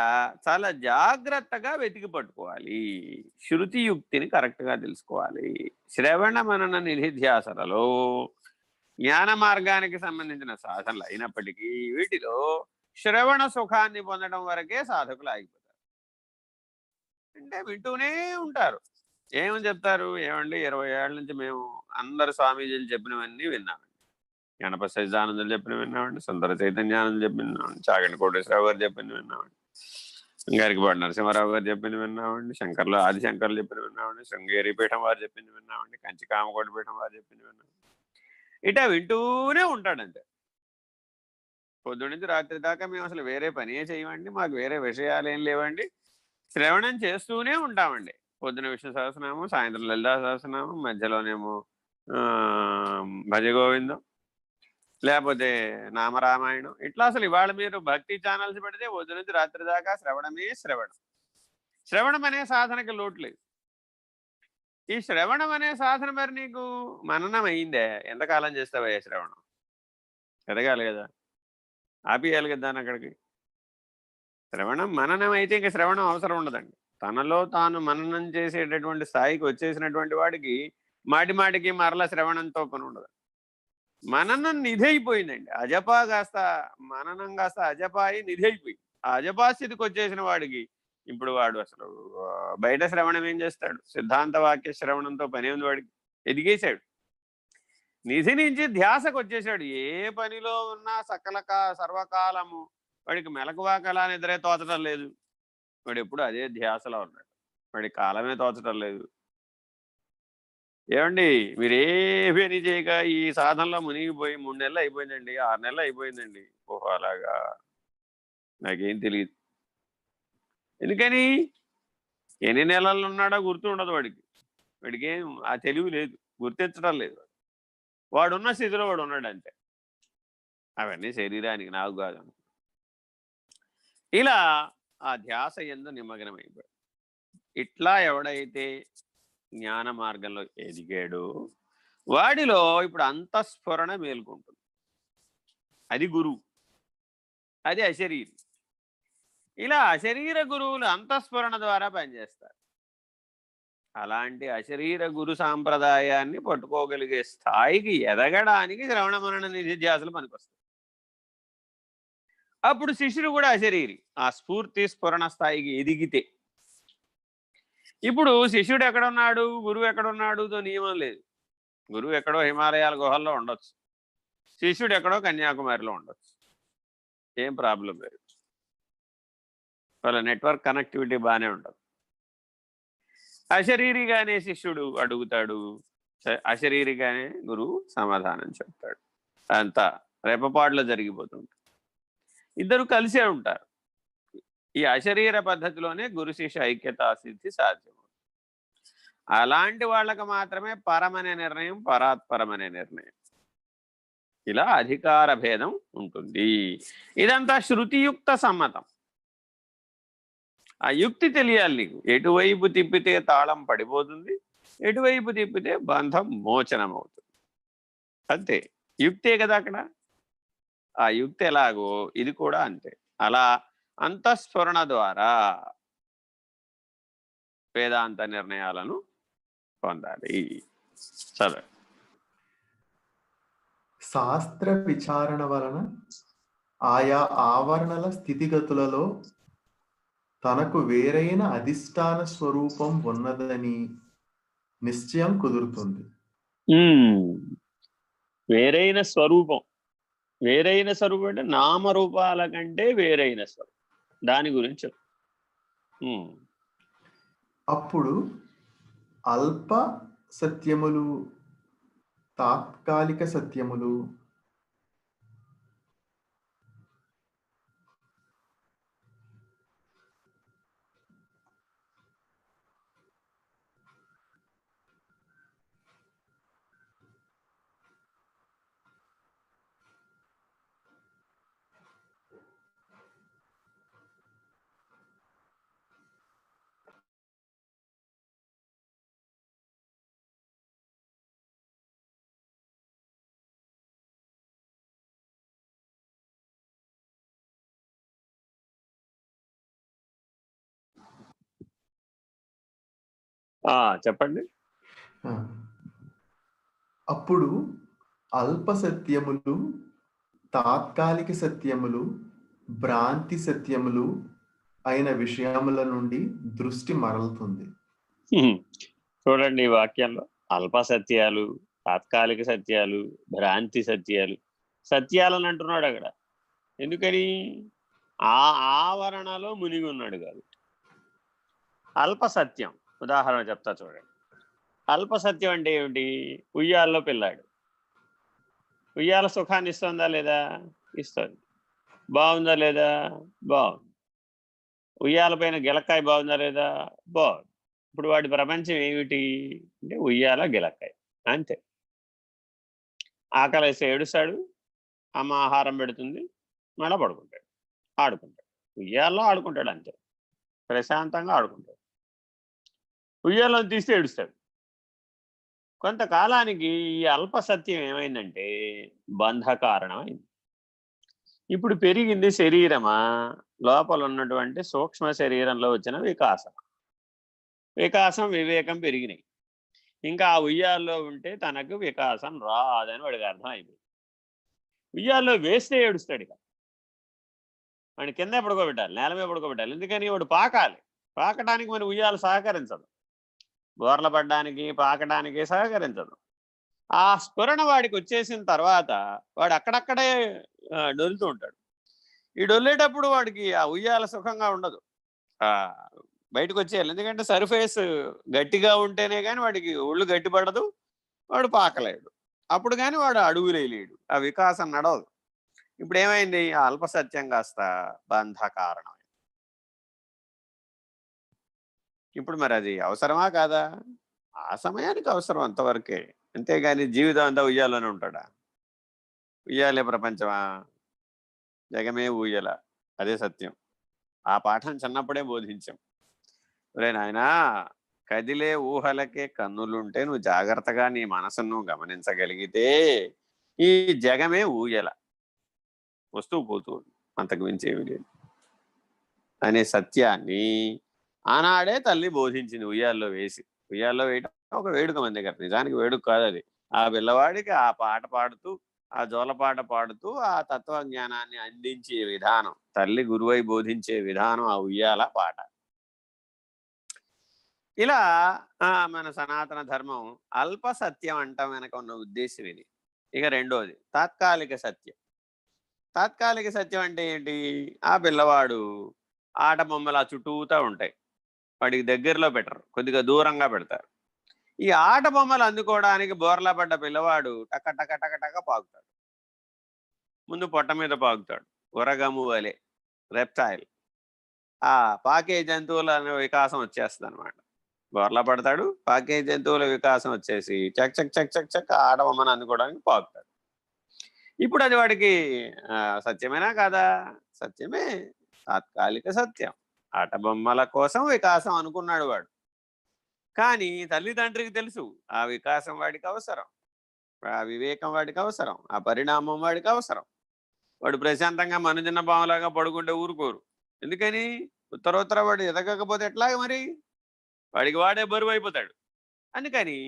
చాలా జాగ్రత్తగా వెతికి పట్టుకోవాలి, శృతి యుక్తిని కరెక్ట్గా తెలుసుకోవాలి. శ్రవణ మనన నిధిధ్యాసలలో జ్ఞాన మార్గానికి సంబంధించిన సాధనలు అయినప్పటికీ వీటిలో శ్రవణ సుఖాన్ని పొందడం వరకే సాధకులు ఆగిపోతారు. అంటే వింటూనే ఉంటారు. ఏమని చెప్తారు? ఏమండి 20 ఏళ్ళ నుంచి మేము అందరు స్వామీజీలు చెప్పినవన్నీ విన్నామండి. గణపతి సచ్చిదానందులు చెప్పిన విన్నామండి, సుందర చైతన్యానందులు చెప్పిన విన్నామండి, చాగంటి కోటేశ్వరరావు గారు చెప్పిన విన్నామండి, గరికపాటి నరసింహారావు గారు చెప్పింది విన్నామండి, ఆదిశంకర్లు చెప్పిన విన్నామండి, శృంగేరి పీఠం వారు చెప్పింది విన్నామండి, కంచి కామకోటి పీఠం వారు చెప్పింది విన్నామండి. ఇటా వింటూనే ఉంటాడంతే. పొద్దున్న నుంచి రాత్రి దాకా మేము అసలు వేరే పనే చేయమండి, మాకు వేరే విషయాలు ఏం లేవండి, శ్రవణం చేస్తూనే ఉంటామండి. పొద్దున విష్ణు సహస్రనామం, సాయంత్రం లలితా సహస్రనామం, మధ్యలోనేమో భజ గోవిందం, లేకపోతే నామరామాయణం. ఇట్లా అసలు ఇవాళ మీరు భక్తి ఛానల్స్ పెడితే పొద్దు నుంచి రాత్రి దాకా శ్రవణమే శ్రవణం. శ్రవణం అనే సాధనకి లోటు లేదు. ఈ శ్రవణం అనే సాధన మరి నీకు మననం అయిందే, ఎంతకాలం చేస్తావయ్యా శ్రవణం? ఎదగాలి కదా, ఆపియాలి కదా దాన్ని అక్కడికి. శ్రవణం మననం అయితే ఇంక శ్రవణం అవసరం ఉండదండి. తనలో తాను మననం చేసేటటువంటి స్థాయికి వచ్చేసినటువంటి వాడికి మాటి మాటికి మరల శ్రవణంతో పని ఉండదు. మననం నిధి అయిపోయిందండి. అజపా కాస్త మననం కాస్త అజపాయి నిధి అయిపోయింది. ఆ అజపా స్థితికి వచ్చేసిన వాడికి ఇప్పుడు వాడు అసలు బయట శ్రవణం ఏం చేస్తాడు? సిద్ధాంత వాక్య శ్రవణంతో పని ఉంది వాడికి. ఎదిగేశాడు. నిధి నుంచి ధ్యాసకు వచ్చేసాడు. ఏ పనిలో ఉన్నా సర్వకాలము వాడికి మెలకువా కళా నిద్రే తోచడం లేదు. వాడు ఎప్పుడు అదే ధ్యాసలో ఉన్నాడు. వాడి కాలమే తోచడం లేదు. ఏమండి మీరేమీ చేయక ఈ సాధనలో మునిగిపోయి 3 నెలలు అయిపోయిందండి, 6 నెలలు అయిపోయిందండి. ఓహో అలాగా, నాకేం తెలియదు. ఎందుకని? ఎన్ని నెలలు ఉన్నాడో గుర్తుండదు వాడికి. వాడికి ఏం ఆ తెలివి లేదు, గుర్తించడం లేదు. వాడున్న స్థితిలో వాడు ఉన్నాడు అంతే. అవన్నీ శరీరానికి, నాకు కాదు. ఇలా ఆ ధ్యాస యందు నిమగ్నమైపోయాడు. ఇట్లా ఎవడైతే జ్ఞాన మార్గంలో ఎదిగాడో వాడిలో ఇప్పుడు అంతఃస్ఫురణ మేల్కొంటుంది. అది గురువు, అది అశరీరి. ఇలా అశరీర గురువులు అంతఃస్ఫురణ ద్వారా పనిచేస్తారు. అలాంటి అశరీర గురు సాంప్రదాయాన్ని పట్టుకోగలిగే స్థాయికి ఎదగడానికి శ్రవణ మనన నిధిధ్యాసలు పనికొస్తాయి. అప్పుడు శిష్యుడు కూడా అశరీరి. ఆ స్ఫూర్తి స్ఫురణ స్థాయికి ఎదిగితే. ఇప్పుడు శిష్యుడు ఎక్కడున్నాడు, గురువు ఎక్కడున్నాడుతో నియమం లేదు. గురువు ఎక్కడో హిమాలయాల గుహల్లో ఉండొచ్చు, శిష్యుడు ఎక్కడో కన్యాకుమారిలో ఉండొచ్చు. ఏం ప్రాబ్లం లేదు. వాళ్ళ నెట్వర్క్ కనెక్టివిటీ బాగానే ఉండదు. అశరీరిగానే శిష్యుడు అడుగుతాడు, అశరీరిగానే గురువు సమాధానం చెప్తాడు. అంతా రెప్పపాటులో జరిగిపోతుంటారు. ఇద్దరు కలిసే ఉంటారు. ఈ అశరీర పద్ధతిలోనే గురు శిష్య ఐక్యతా సిద్ధి సాధ్యం. అలాంటి వాళ్ళకి మాత్రమే పరమనే నిర్ణయం, పరాత్పరమనే నిర్ణయం. ఇలా అధికార భేదం ఉంటుంది. ఇదంతా శృతియుక్త సమ్మతం. ఆ యుక్తి తెలియాలి నీకు. ఎటువైపు తిప్పితే తాళం పడిపోతుంది, ఎటువైపు తిప్పితే బంధం మోచనం అవుతుంది. అంతే, యుక్తే కదా అక్కడ. ఆ యుక్తి ఎలాగో ఇది కూడా అంతే. అలా అంతఃస్ఫురణ ద్వారా వేదాంత నిర్ణయాలను పొందాలి. చదువు. శాస్త్ర విచారణ వలన ఆయా ఆవరణల స్థితిగతులలో తనకు వేరైన అధిష్టాన స్వరూపం ఉన్నదని నిశ్చయం కుదురుతుంది. వేరైన స్వరూపం, వేరైన స్వరూపం అంటే నామరూపాల కంటే వేరైన స్వరూపం. దాని గురించి అప్పుడు అల్ప సత్యములు, తాత్కాలిక సత్యములు, చెప్పండి. అప్పుడు అల్ప సత్యములు, తాత్కాలిక సత్యములు, భ్రాంతి సత్యములు అయిన విషయముల నుండి దృష్టి మరలుతుంది. చూడండి ఈ వాక్యంలో అల్ప సత్యాలు, తాత్కాలిక సత్యాలు, భ్రాంతి సత్యాలు, సత్యాలని అంటున్నాడు అక్కడ. ఎందుకని? ఆ ఆవరణలో మునిగి ఉన్నాడు కాబట్టి. అల్ప సత్యం ఉదాహరణ చెప్తా చూడండి. అల్ప సత్యం అంటే ఏమిటి? ఉయ్యాల్లో పిల్లాడు. ఉయ్యాల సుఖాన్ని ఇస్తుందా లేదా? ఇస్తుంది. బాగుందా లేదా? బాగుంది. ఉయ్యాల పైన గిలక్కాయ బాగుందా లేదా? బాగుంది. ఇప్పుడు వాడి ప్రపంచం ఏమిటి అంటే ఉయ్యాల గిలక్కాయ అంతే. ఆకలి వేస్తే ఏడుస్తాడు, అమ్మ ఆహారం పెడుతుంది, మళ్ళా పడుకుంటాడు, ఆడుకుంటాడు. ఉయ్యాల్లో ఆడుకుంటాడు అంతే, ప్రశాంతంగా ఆడుకుంటాడు. ఉయ్యాల్లో తీస్తే ఏడుస్తాడు. కొంతకాలానికి ఈ అల్ప సత్యం ఏమైందంటే బంధ కారణమైంది. ఇప్పుడు పెరిగింది శరీరమా లోపల ఉన్నటువంటి సూక్ష్మ శరీరంలో వచ్చిన వికాసం. వివేకం పెరిగినాయి. ఇంకా ఆ ఉయ్యాల్లో ఉంటే తనకు వికాసం రాదని వాడికి అర్థం అయిపోయింది. ఉయ్యాల్లో వేస్తే ఏడుస్తాడు. ఇక వాడిని కింద పడుకోబెట్టాలి, నేల మీద పడుకోబెట్టాలి. ఎందుకని వాడు పాకాలి. పాకటానికి మన ఉయ్యాలు సహకరించదు. బోర్ల పడ్డానికి పాకటానికి సహకరించదు. ఆ స్ఫురణ వాడికి వచ్చేసిన తర్వాత వాడు అక్కడక్కడే డొలుతూ ఉంటాడు. ఈ డొల్లేటప్పుడు వాడికి ఆ ఉయ్యాల సుఖంగా ఉండదు. బయటకు వచ్చేయాలి. ఎందుకంటే సర్ఫేస్ గట్టిగా ఉంటేనే కానీ వాడికి ఒళ్ళు గట్టిపడదు, వాడు పాకలేడు. అప్పుడు కానీ వాడు అడుగులేయలేడు, ఆ వికాసం నడవదు. ఇప్పుడు ఏమైంది? ఆ అల్పసత్యం కాస్త బంధ కారణం. ఇప్పుడు మరి అది అవసరమా కాదా? ఆ సమయానికి అవసరం, అంతవరకే. అంతేగాని జీవితం అంతా ఉయ్యాలోనే ఉంటాడా? ఉయ్యాలే ప్రపంచమా? జగమే ఊయల, అదే సత్యం. ఆ పాఠం చిన్నప్పుడే బోధించాం. ఒరే నాయనా, కదిలే ఊహలకే కన్నులుంటే నువ్వు జాగ్రత్తగా నీ మనసును గమనించగలిగితే ఈ జగమే ఊయల, వస్తూ పోతూ, అంతకు మించి ఏమి లేదు అనే సత్యాన్ని ఆనాడే తల్లి బోధించింది. ఉయ్యాల్లో వేసి, ఉయ్యాల్లో వేయటం ఒక వేడుక మన దగ్గర. నిజానికి వేడుక కాదు అది. ఆ పిల్లవాడికి ఆ పాట పాడుతూ, ఆ జోలపాట పాడుతూ ఆ తత్వజ్ఞానాన్ని అందించే విధానం, తల్లి గురువై బోధించే విధానం ఆ ఉయ్యాల పాట. ఇలా మన సనాతన ధర్మం అల్ప సత్యం అంటాం వెనక ఉన్న ఉద్దేశం ఇది. ఇక రెండోది తాత్కాలిక సత్యం. తాత్కాలిక సత్యం అంటే ఏంటి? ఆ పిల్లవాడు ఆట బొమ్మలు ఆ చుట్టూతా ఉంటాయి, వాడికి దగ్గరలో పెట్టరు, కొద్దిగా దూరంగా పెడతారు. ఈ ఆట బొమ్మలు అందుకోవడానికి బోర్లా పడ్డ పిల్లవాడు టక టక టక టక పాకుతాడు. ముందు పొట్ట మీద పాకుతాడు, ఉరగము వలె, రెప్టైల్. ఆ పాకే జంతువుల వికాసం వచ్చేస్తుంది అనమాట. బోర్లా పడతాడు, పాకే జంతువుల వికాసం వచ్చేసి చక్ చక్ చక్ చక్ చక్ ఆట బొమ్మను అందుకోవడానికి పాకుతాడు. ఇప్పుడు అది వాడికి సత్యమేనా కాదా? సత్యమే, తాత్కాలిక సత్యం. ఆట బొమ్మల కోసం వికాసం అనుకున్నాడు వాడు. కానీ తల్లిదండ్రికి తెలుసు ఆ వికాసం వాడికి అవసరం, ఆ వివేకం వాడికి అవసరం, ఆ పరిణామం వాడికి అవసరం. వాడు ప్రశాంతంగా మనుజన భావంలాగా పడుకుంటే ఊరుకోరు. ఎందుకని? ఉత్తరోత్తర వాడు ఎదగకపోతే ఎట్లాగ మరి? వాడికి వాడే బరువు అయిపోతాడు. అందుకని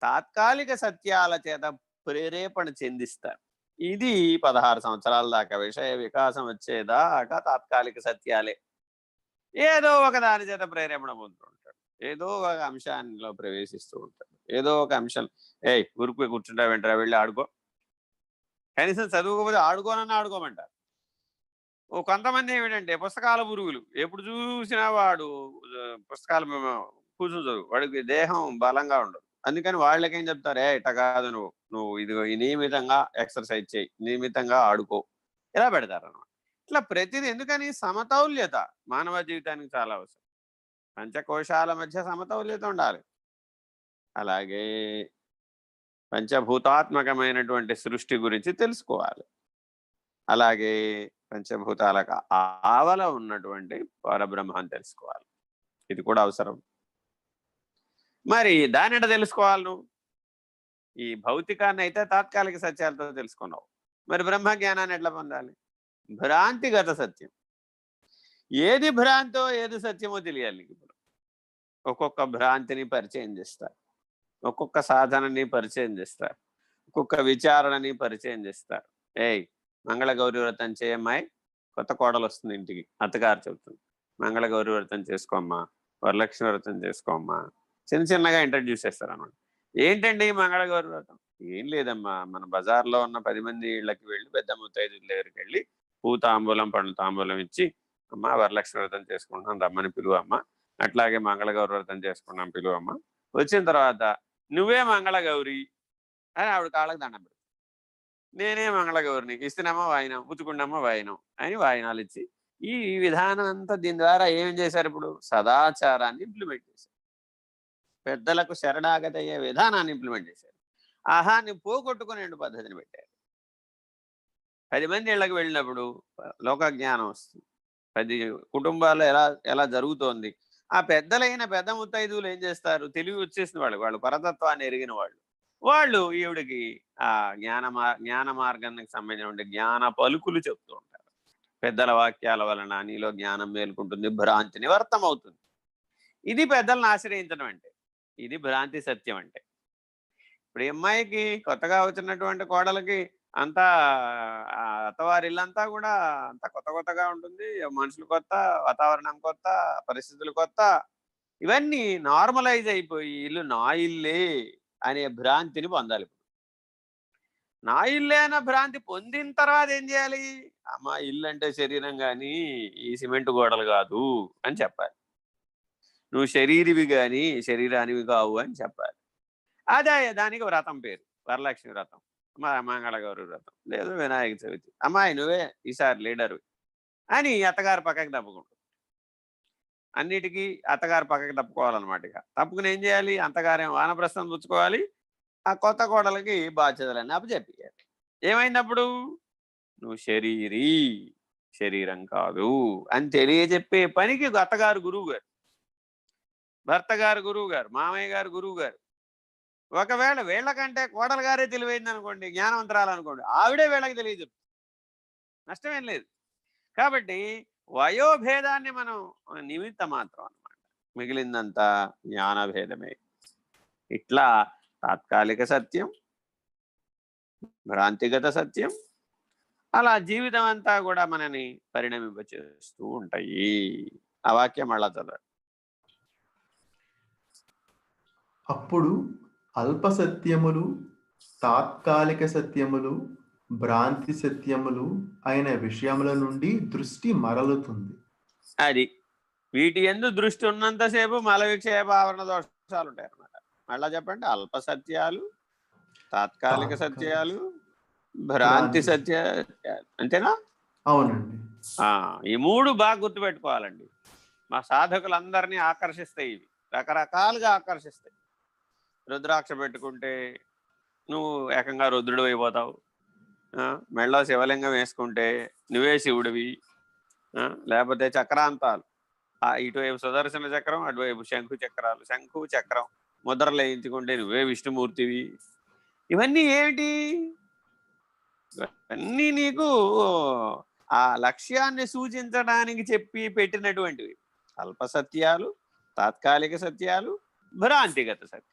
తాత్కాలిక సత్యాల చేత ప్రేరేపణ చెందిస్తారు. ఇది 16 సంవత్సరాల దాకా విషయ వికాసం వచ్చేదాకా తాత్కాలిక సత్యాలే. ఏదో ఒక దాని చేత ప్రేరేపణ పొందుతూ ఉంటాడు, ఏదో ఒక అంశాల్లో ప్రవేశిస్తూ ఉంటాడు, ఏదో ఒక అంశం. ఊరుకు కూర్చుంటా వెంటరా, వెళ్ళి ఆడుకో. కనీసం చదువుకోకపోతే ఆడుకోనన్నా ఆడుకోమంటారు. కొంతమంది ఏమిటంటే పుస్తకాల పురుగులు, ఎప్పుడు చూసినా వాడు పుస్తకాలు కూర్చుని చదువు, వాడికి దేహం బలంగా ఉండదు. అందుకని వాళ్ళకేం చెప్తారు, ఇట్ట కాదు, నువ్వు నువ్వు ఇదిగో ఈ నియమితంగా ఎక్సర్సైజ్ చేయి, నియమితంగా ఆడుకో, ఇలా పెడతారు అన్నమాట. ఇట్లా ప్రతిదీ. ఎందుకని? సమతౌల్యత మానవ జీవితానికి చాలా అవసరం. పంచకోశాల మధ్య సమతౌల్యత ఉండాలి. అలాగే పంచభూతాత్మకమైనటువంటి సృష్టి గురించి తెలుసుకోవాలి. అలాగే పంచభూతాలకు ఆవల ఉన్నటువంటి పరబ్రహ్మాన్ని తెలుసుకోవాలి. ఇది కూడా అవసరం. మరి దానిట తెలుసుకోవాలి నువ్వు. ఈ భౌతికాన్ని అయితే తాత్కాలిక సత్యాలతో తెలుసుకున్నావు, మరి బ్రహ్మ జ్ఞానాన్ని ఎట్లా పొందాలి? భ్రాంతిగత సత్యం. ఏది భ్రాంతో ఏది సత్యమో తెలియాలి నీకు. ఇప్పుడు ఒక్కొక్క భ్రాంతిని పరిచయం చేస్తారు, ఒక్కొక్క సాధనని పరిచయం చేస్తారు, ఒక్కొక్క విచారణని పరిచయం చేస్తారు. మంగళగౌరి వ్రతం చేయమ్మాయి, కొత్త కోడలు వస్తుంది ఇంటికి, అత్తగారు చెబుతుంది, మంగళగౌరి వ్రతం చేసుకోమ్మా, వరలక్ష్మి వ్రతం చేసుకోమ్మా, చిన్నగా ఇంట్రడ్యూస్ చేస్తారు అన్నమాట. ఏంటండి మంగళగౌరి వ్రతం? ఏం లేదమ్మా, మన బజార్లో ఉన్న 10 మంది ఇళ్ళకి వెళ్ళి పెద్ద ముత్తైదుల దగ్గరికి వెళ్ళి పూ తాంబూలం పండ్లు తాంబూలం ఇచ్చి, అమ్మ వరలక్ష్మి వ్రతం చేసుకుంటున్నాం రమ్మని పిలువమ్మ, అట్లాగే మంగళగౌరి వ్రతం చేసుకున్నాం పిలువమ్మ, వచ్చిన తర్వాత నువ్వే మంగళగౌరి అని ఆవిడ కాళ్ళకి దండం పెడతావు, నేనే మంగళగౌరిని, ఇస్తున్నామా వాయినం, పుచ్చుకున్నామా వాయినం అని వాయినాలు ఇచ్చి, ఈ విధానం అంతా దీని ద్వారా ఏం చేశారు? ఇప్పుడు సదాచారాన్ని ఇంప్లిమెంట్ చేశారు, పెద్దలకు శరణాగతి అయ్యే విధానాన్ని ఇంప్లిమెంట్ చేశారు, ఆహాన్ని పోగొట్టుకునే పద్ధతిని పెట్టారు. 10 మంది ఇళ్ళకి వెళ్ళినప్పుడు లోక జ్ఞానం వస్తుంది. 10 కుటుంబాల్లో ఎలా జరుగుతోంది. ఆ పెద్దలైన పెద్ద ముత్తైదువులు ఏం చేస్తారు? తెలివి వచ్చేసిన వాళ్ళు పరతత్వాన్ని ఎరిగిన వాళ్ళు ఈవిడికి ఆ జ్ఞాన మార్గానికి సంబంధించిన జ్ఞాన పలుకులు చెప్తూ ఉంటారు. పెద్దల వాక్యాల వలన నీలో జ్ఞానం మేలుకుంటుంది, భ్రాంతి నివర్తం అవుతుంది. ఇది పెద్దలను ఆశ్రయించడం అంటే, ఇది భ్రాంతి సత్యం అంటే. ఇప్పుడు ఈ అమ్మాయికి కొత్తగా వచ్చినటువంటి కోడలకి అంతా అత్తవారి ఇల్లంతా కూడా అంతా కొత్త కొత్తగా ఉంటుంది. మనుషులు కొత్త, వాతావరణం కొత్త, పరిస్థితులు కొత్త. ఇవన్నీ నార్మలైజ్ అయిపోయి ఇల్లు నా ఇల్లే అనే భ్రాంతిని పొందాలి. నా ఇల్లే అన్న భ్రాంతి పొందిన తర్వాత ఏం చేయాలి? అమ్మ ఇల్లు అంటే శరీరం కానీ ఈ సిమెంట్ గోడలు కాదు అని చెప్పాలి. నువ్వు శరీరివి కానీ శరీరానివి కావు అని చెప్పాలి. అదే దానికి వ్రతం పేరు వరలక్ష్మి వ్రతం, మంగళగౌరి వ్రతం, లేదు వినాయక చవితి. అమ్మాయి నువ్వే ఈసారి లీడరు అని అత్తగారు పక్కకి తప్పుకుంటుంది. అన్నిటికీ అత్తగారు పక్కకి తప్పుకోవాలన్నమాట. ఇక తప్పుకుని ఏం చేయాలి? అత్తగారేం వానప్రస్థం పుచ్చుకోవాలి, ఆ కొత్త కోడలకి బాధ్యతలన్నీ అప్పచెప్పియాలి. ఏమైనప్పుడు నువ్వు శరీరం కాదు అని తెలియజెప్పే పనికి అత్తగారు గురువు గారు, భర్త గారు గురువు గారు, మామయ్య గారు గురువు గారు. ఒకవేళ వీళ్ళకంటే కోడలు గారే తెలివైంది అనుకోండి, జ్ఞానవంతరాలు అనుకోండి, ఆవిడే వీళ్ళకి తెలియజెప్తుంది, నష్టమేం లేదు. కాబట్టి వయోభేదాన్ని మనం నిమిత్త మాత్రం అన్నమాట, మిగిలిందంతా జ్ఞానభేదమే. ఇట్లా తాత్కాలిక సత్యం, భ్రాంతిగత సత్యం, అలా జీవితం అంతా కూడా మనని పరిణమింపచేస్తూ ఉంటాయి. ఆ వాక్యం మళ్ళా చదవండి. అప్పుడు అల్ప సత్యములు, తాత్కాలిక సత్యములు, భ్రాంతి సత్యములు అయిన విషయముల నుండి దృష్టి మరలుతుంది. అది వీటి యందు దృష్టి ఉన్నంతసేపు మల విక్షేప ఆవరణ దోషాలు ఉంటాయి అన్నమాట. మళ్ళా చెప్పండి. అల్ప సత్యాలు, తాత్కాలిక సత్యాలు, భ్రాంతి సత్యాలు, అంతేనా? అవునండి. ఈ మూడు బాగా గుర్తుపెట్టుకోవాలండి. మా సాధకులందరినీ ఆకర్షిస్తాయి ఇవి, రకరకాలుగా ఆకర్షిస్తాయి. రుద్రాక్ష పెట్టుకుంటే నువ్వు ఏకంగా రుద్రుడు అయిపోతావు, మెళ్ళో శివలింగం వేసుకుంటే నువ్వే శివుడివి, లేకపోతే చక్రాంతాలు, ఇటువైపు సుదర్శన చక్రం, అటువైపు శంఖు చక్రాలు, శంఖు చక్రం ముద్రలు వేయించుకుంటే నువ్వే విష్ణుమూర్తివి. ఇవన్నీ ఏమిటి? ఇవన్నీ నీకు ఆ లక్ష్యాన్ని సూచించడానికి చెప్పి పెట్టినటువంటివి. అల్ప సత్యాలు, తాత్కాలిక సత్యాలు, భ్రాంతిగత సత్యాలు.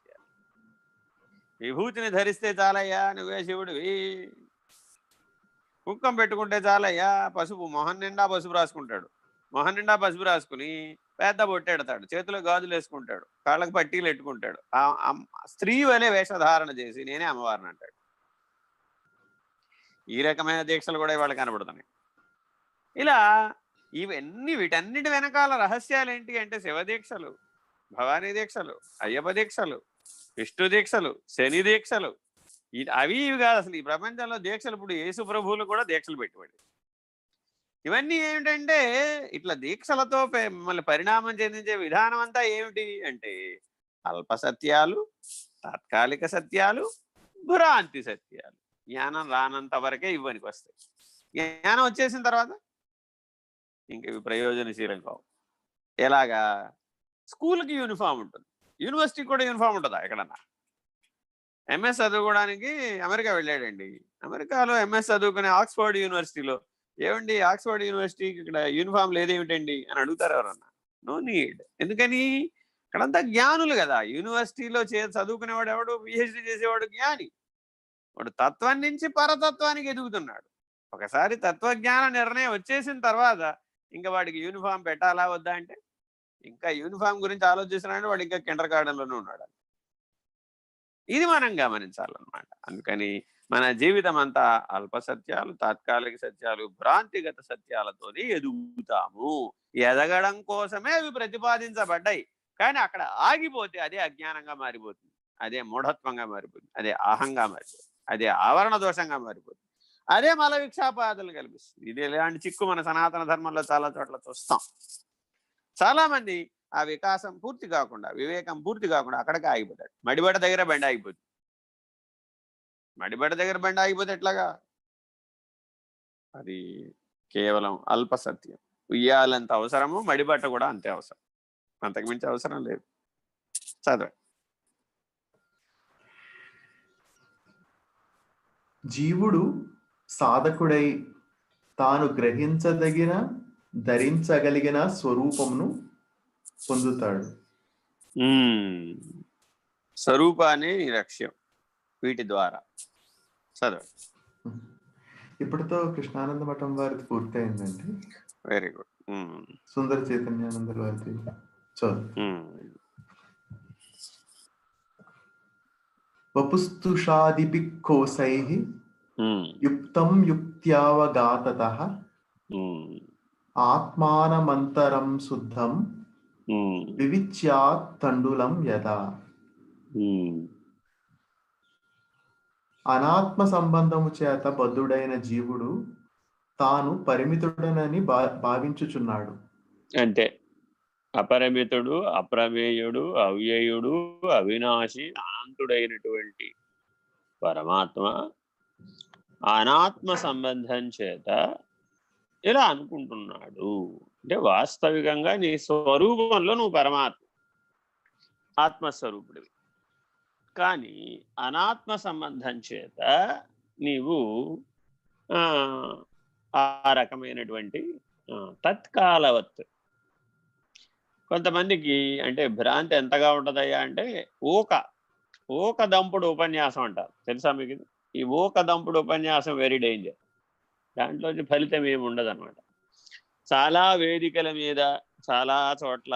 విభూతిని ధరిస్తే చాలయ్యా నువ్వే శివుడివి, కుంకం పెట్టుకుంటే చాలయ్యా, పసుపు మొహం నిండా పసుపు రాసుకుంటాడు, మొహం నిండా పసుపు రాసుకుని పెద్ద బొట్టెడతాడు, చేతిలో గాజులు వేసుకుంటాడు, కాళ్ళకు పట్టీలు ఎట్టుకుంటాడు, స్త్రీ వలె వేషధారణ చేసి నేనే అమ్మవారిని అంటాడు. ఈ రకమైన దీక్షలు కూడా ఇవాళ కనబడుతున్నాయి. ఇలా వీటన్నిటి వెనకాల రహస్యాలు ఏంటి అంటే శివదీక్షలు, భవానీ దీక్షలు, అయ్యప్ప దీక్షలు, విష్ణు దీక్షలు, శని దీక్షలు, అవి ఇవి కాదు అసలు. ఈ ప్రపంచంలో దీక్షలు ఇప్పుడు యేసు ప్రభువులు కూడా దీక్షలు పెట్టుబడి. ఇవన్నీ ఏమిటంటే ఇట్లా దీక్షలతో మిమ్మల్ని పరిణామం చెందించే విధానం అంతా ఏమిటి అంటే అల్ప సత్యాలు, తాత్కాలిక సత్యాలు, భ్రాంతి సత్యాలు. జ్ఞానం రానంత వరకే ఇవ్వనికి వస్తాయి. జ్ఞానం వచ్చేసిన తర్వాత ఇంక ఇవి ప్రయోజనశీలం కావు. ఎలాగా? స్కూల్కి యూనిఫామ్ ఉంటుంది, యూనివర్సిటీకి కూడా యూనిఫామ్ ఉంటుందా? ఎక్కడన్నా ఎంఎస్ చదువుకోవడానికి అమెరికా వెళ్ళాడండి. అమెరికాలో ఎంఎస్ చదువుకునే ఆక్స్ఫర్డ్ యూనివర్సిటీలో, ఏమండి ఆక్స్ఫర్డ్ యూనివర్సిటీకి ఇక్కడ యూనిఫామ్ లేదేమిటండి అని అడుగుతారు ఎవరన్నా? No need. ఎందుకని? అక్కడంతా జ్ఞానులు కదా. యూనివర్సిటీలో చదువుకునేవాడు ఎవడు? పిహెచ్డి చేసేవాడు జ్ఞాని. వాడు తత్వం నుంచి పరతత్వానికి ఎదుగుతున్నాడు. ఒకసారి తత్వజ్ఞాన నిర్ణయం వచ్చేసిన తర్వాత ఇంకా వాడికి యూనిఫామ్ పెట్టాలా వద్దా అంటే, ఇంకా యూనిఫామ్ గురించి ఆలోచిస్తున్నాడు వాడు, ఇంకా కిండర్ గార్డెన్లోనే ఉన్నాడు. ఇది మనం గమనించాలన్నమాట. అందుకని మన జీవితం అంతా అల్ప సత్యాలు, తాత్కాలిక సత్యాలు, భ్రాంతిగత సత్యాలతోనే ఎదుగుతాము. ఎదగడం కోసమే అవి ప్రతిపాదించబడ్డాయి. కానీ అక్కడ ఆగిపోతే అదే అజ్ఞానంగా మారిపోతుంది, అదే మూఢత్వంగా మారిపోతుంది, అదే అహంగా మారిపోతుంది, అదే ఆవరణ దోషంగా మారిపోతుంది, అదే మల విక్షాపాదులు కల్పిస్తుంది. ఇది ఇలాంటి చిక్కు మన సనాతన ధర్మంలో చాలా చోట్ల చూస్తాం. చాలా మంది ఆ వికాసం పూర్తి కాకుండా, వివేకం పూర్తి కాకుండా అక్కడికి ఆగిపోతాడు. మడిబడ్డ దగ్గర బండి ఆగిపోతుంది. మడిబడ్డ దగ్గర బండి ఆగిపోతే ఎట్లాగా? అది కేవలం అల్ప సత్యం. ఉయ్యాలంత అవసరము, మడిబట్ట కూడా అంతే అవసరం, అంతకుమించి అవసరం లేదు. చదవ. జీవుడు సాధకుడై తాను గ్రహించదగిన ధరించగలిగిన స్వరూపమును పొందుతాడు. స్వరూపాన్ని లక్ష్యం వీటి ద్వారా చదవండి. ఇప్పటితో కృష్ణానంద మఠం వారిది పూర్తయిందండి. Very good. సుందర చైతన్యానంద వారిది చదువు. వపుస్తుషాదిభిః కోశైః యుక్తం యుక్త్యావగాతతః ఆత్మానమంతరం శుద్ధం వివిచ్యాత్ తండులం యదా. అనాత్మ సంబంధము చేత బద్ధుడైన జీవుడు తాను పరిమితుడనని భావించుచున్నాడు. అంటే అపరిమితుడు, అప్రమేయుడు, అవ్యయుడు, అవినాశి, అనంతుడైనటువంటి పరమాత్మ అనాత్మ సంబంధం చేత ఇలా అనుకుంటున్నాడు. అంటే వాస్తవికంగా నీ స్వరూపంలో నువ్వు పరమాత్మ, ఆత్మస్వరూపుడివి. కానీ అనాత్మ సంబంధం చేత నీవు ఆ రకమైనటువంటి తత్కాలవత్. కొంతమందికి అంటే భ్రాంతి ఎంతగా ఉంటుందయ్యా అంటే ఓక దంపుడు ఉపన్యాసం అంటారు, తెలుసా మీకు? ఈ ఓక దంపుడు ఉపన్యాసం వెరీ డేంజర్. దాంట్లో ఫలితం ఏమి ఉండదు అనమాట. చాలా వేదికల మీద చాలా చోట్ల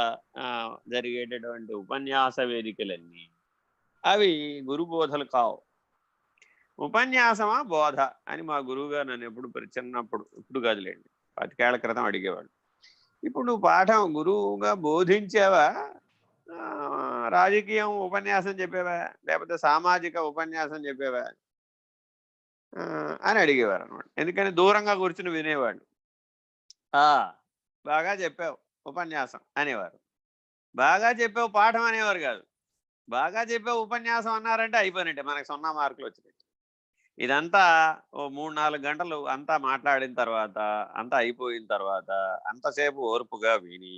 జరిగేటటువంటి ఉపన్యాస వేదికలన్నీ అవి గురుబోధలు కావు. ఉపన్యాసమా బోధ అని మా గురువు గారు నన్ను ఎప్పుడు చిన్నప్పుడు, ఇప్పుడు కాదులేండి 10 ఏళ్ల క్రితం అడిగేవాడు. ఇప్పుడు నువ్వు పాఠం గురువుగా బోధించావా, రాజకీయం ఉపన్యాసం చెప్పేవా, లేకపోతే సామాజిక ఉపన్యాసం చెప్పేవా అని అడిగేవారు అనమాట. ఎందుకని దూరంగా కూర్చుని వినేవాడు. బాగా చెప్పావు ఉపన్యాసం అనేవారు. బాగా చెప్పావు పాఠం అనేవారు కాదు. బాగా చెప్పావు ఉపన్యాసం అన్నారంటే అయిపోయినట్టే, మనకు 0 మార్కులు వచ్చినట్టు. ఇదంతా ఓ 3-4 గంటలు అంతా మాట్లాడిన తర్వాత, అంతా అయిపోయిన తర్వాత అంతసేపు ఓర్పుగా విని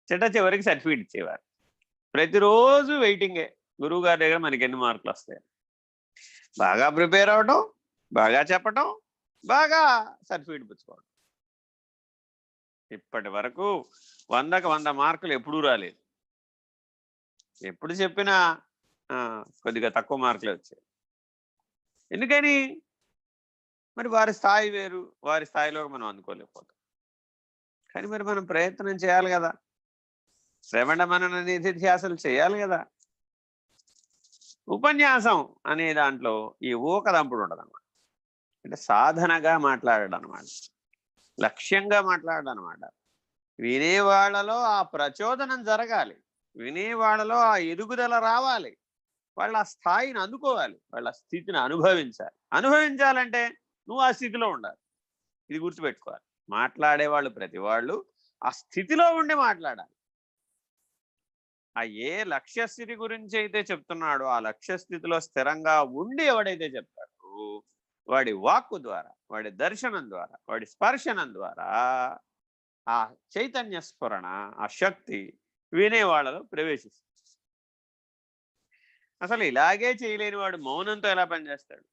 చివరికి సర్టిఫికేట్ ఇచ్చేవారు. ప్రతిరోజు వెయిటింగే గురువు గారి దగ్గర మనకి ఎన్ని మార్కులు వస్తాయి. బాగా ప్రిపేర్ అవడం, బాగా చెప్పటం, బాగా సర్టిఫికేట్ పుచ్చుకోవడం. ఇప్పటి వరకు 100కి 100 మార్కులు ఎప్పుడూ రాలేదు. ఎప్పుడు చెప్పినా కొద్దిగా తక్కువ మార్కులే వచ్చాయి. ఎందుకని? మరి వారి స్థాయి వేరు, వారి స్థాయిలోకి మనం అందుకోలేకపోతాం. కానీ మరి మనం ప్రయత్నం చేయాలి కదా, శ్రవణ మనన నిధిధ్యాసలు చేయాలి కదా. ఉపన్యాసం అనే దాంట్లో ఈ ఊకదంపుడు ఉండదు అనమాట. అంటే సాధనగా మాట్లాడడం అనమాట, లక్ష్యంగా మాట్లాడడం అనమాట. వినేవాళ్లలో ఆ ప్రచోదనం జరగాలి, వినేవాళ్లలో ఆ ఎదుగుదల రావాలి, వాళ్ళ ఆ స్థాయిని అందుకోవాలి, వాళ్ళ స్థితిని అనుభవించాలి. అనుభవించాలంటే నువ్వు ఆ స్థితిలో ఉండాలి. ఇది గుర్తుపెట్టుకోవాలి. మాట్లాడేవాళ్ళు ప్రతి వాళ్ళు ఆ స్థితిలో ఉండి మాట్లాడాలి. ఆ ఏ లక్ష్యస్థితి గురించి అయితే చెప్తున్నాడో ఆ లక్ష్యస్థితిలో స్థిరంగా ఉండి ఎవడైతే చెప్తాడో వాడి వాక్కు ద్వారా, వాడి దర్శనం ద్వారా, వాడి స్పర్శనం ద్వారా ఆ చైతన్య స్ఫురణ, ఆ శక్తి వినేవాళ్ళలో ప్రవేశిస్తుంది. అసలు ఇలాగే చేయలేని వాడు మౌనంతో ఎలా పనిచేస్తాడు?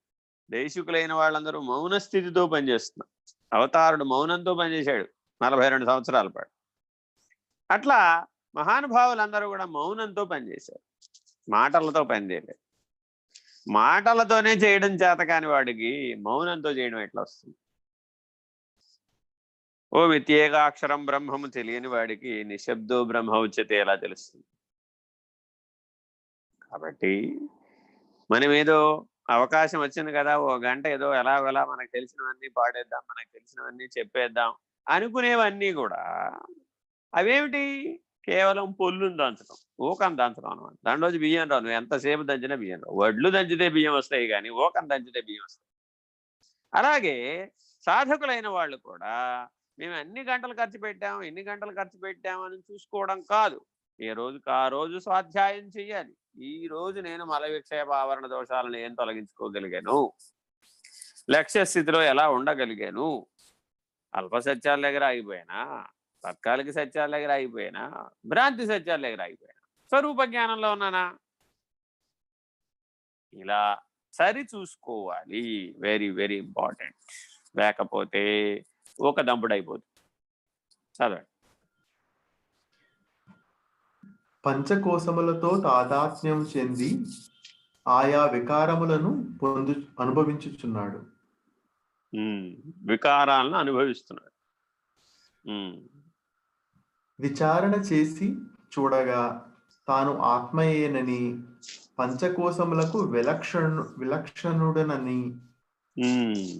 దేశికులైన వాళ్ళందరూ మౌన స్థితితో పనిచేస్తున్నారు. అవతారుడు మౌనంతో పనిచేశాడు 42 సంవత్సరాల పాటు. అట్లా మహానుభావులందరూ కూడా మౌనంతో పనిచేశారు, మాటలతో పనిచేయలేదు. మాటలతోనే చేయడం చేత కాని వాడికి మౌనంతో చేయడం ఎట్లా వస్తుంది? ఓ విత్యేకాక్షరం బ్రహ్మము తెలియని వాడికి నిశ్శబ్దో బ్రహ్మ ఉచ్యతే ఎలా తెలుస్తుంది? కాబట్టి మనం ఏదో అవకాశం వచ్చింది కదా, ఓ గంట ఏదో ఎలాగోలా మనకు తెలిసినవన్నీ పాడేద్దాం, మనకు తెలిసినవన్నీ చెప్పేద్దాం అనుకునేవన్నీ కూడా అవేమిటి? కేవలం పొల్లుని దంచడం, ఊకం దంచడం అనమాట. దాంట్లోంచి బియ్యం రావు. నువ్వు ఎంతసేపు దంచినా బియ్యం రావు. వడ్లు దంచితే బియ్యం వస్తాయి కానీ ఊకం దంచితే బియ్యం వస్తాయి. అలాగే సాధకులైన వాళ్ళు కూడా మేము ఎన్ని గంటలు ఖర్చు పెట్టాము, ఎన్ని గంటలు ఖర్చు పెట్టాము అని చూసుకోవడం కాదు. ఏ రోజుకి ఆ రోజు స్వాధ్యాయం చెయ్యాలి. ఈ రోజు నేను మల విక్షేప ఆవరణ దోషాలను ఏం తొలగించుకోగలిగాను, లక్ష్య స్థితిలో ఎలా ఉండగలిగాను, అల్ప సత్యాల దగ్గర ఆగిపోయినా, తాత్కాలిక సత్యాల దగ్గర ఆగిపోయినా, భ్రాంతి సత్యాల దగ్గర ఆగిపోయినా, స్వరూప జ్ఞానంలో ఉన్నానా, ఇలా సరి చూసుకోవాలి. Very very important. లేకపోతే ఒక దంపుడు అయిపోతుంది. చదవండి. పంచకోశములతో తాదాత్మ్యం చెంది ఆయా వికారములను అనుభవించుచున్నాడు. వికారాలను అనుభవిస్తున్నాడు. విచారణ చేసి చూడగా తాను ఆత్మయేనని, పంచకోశములకు విలక్షణుడనని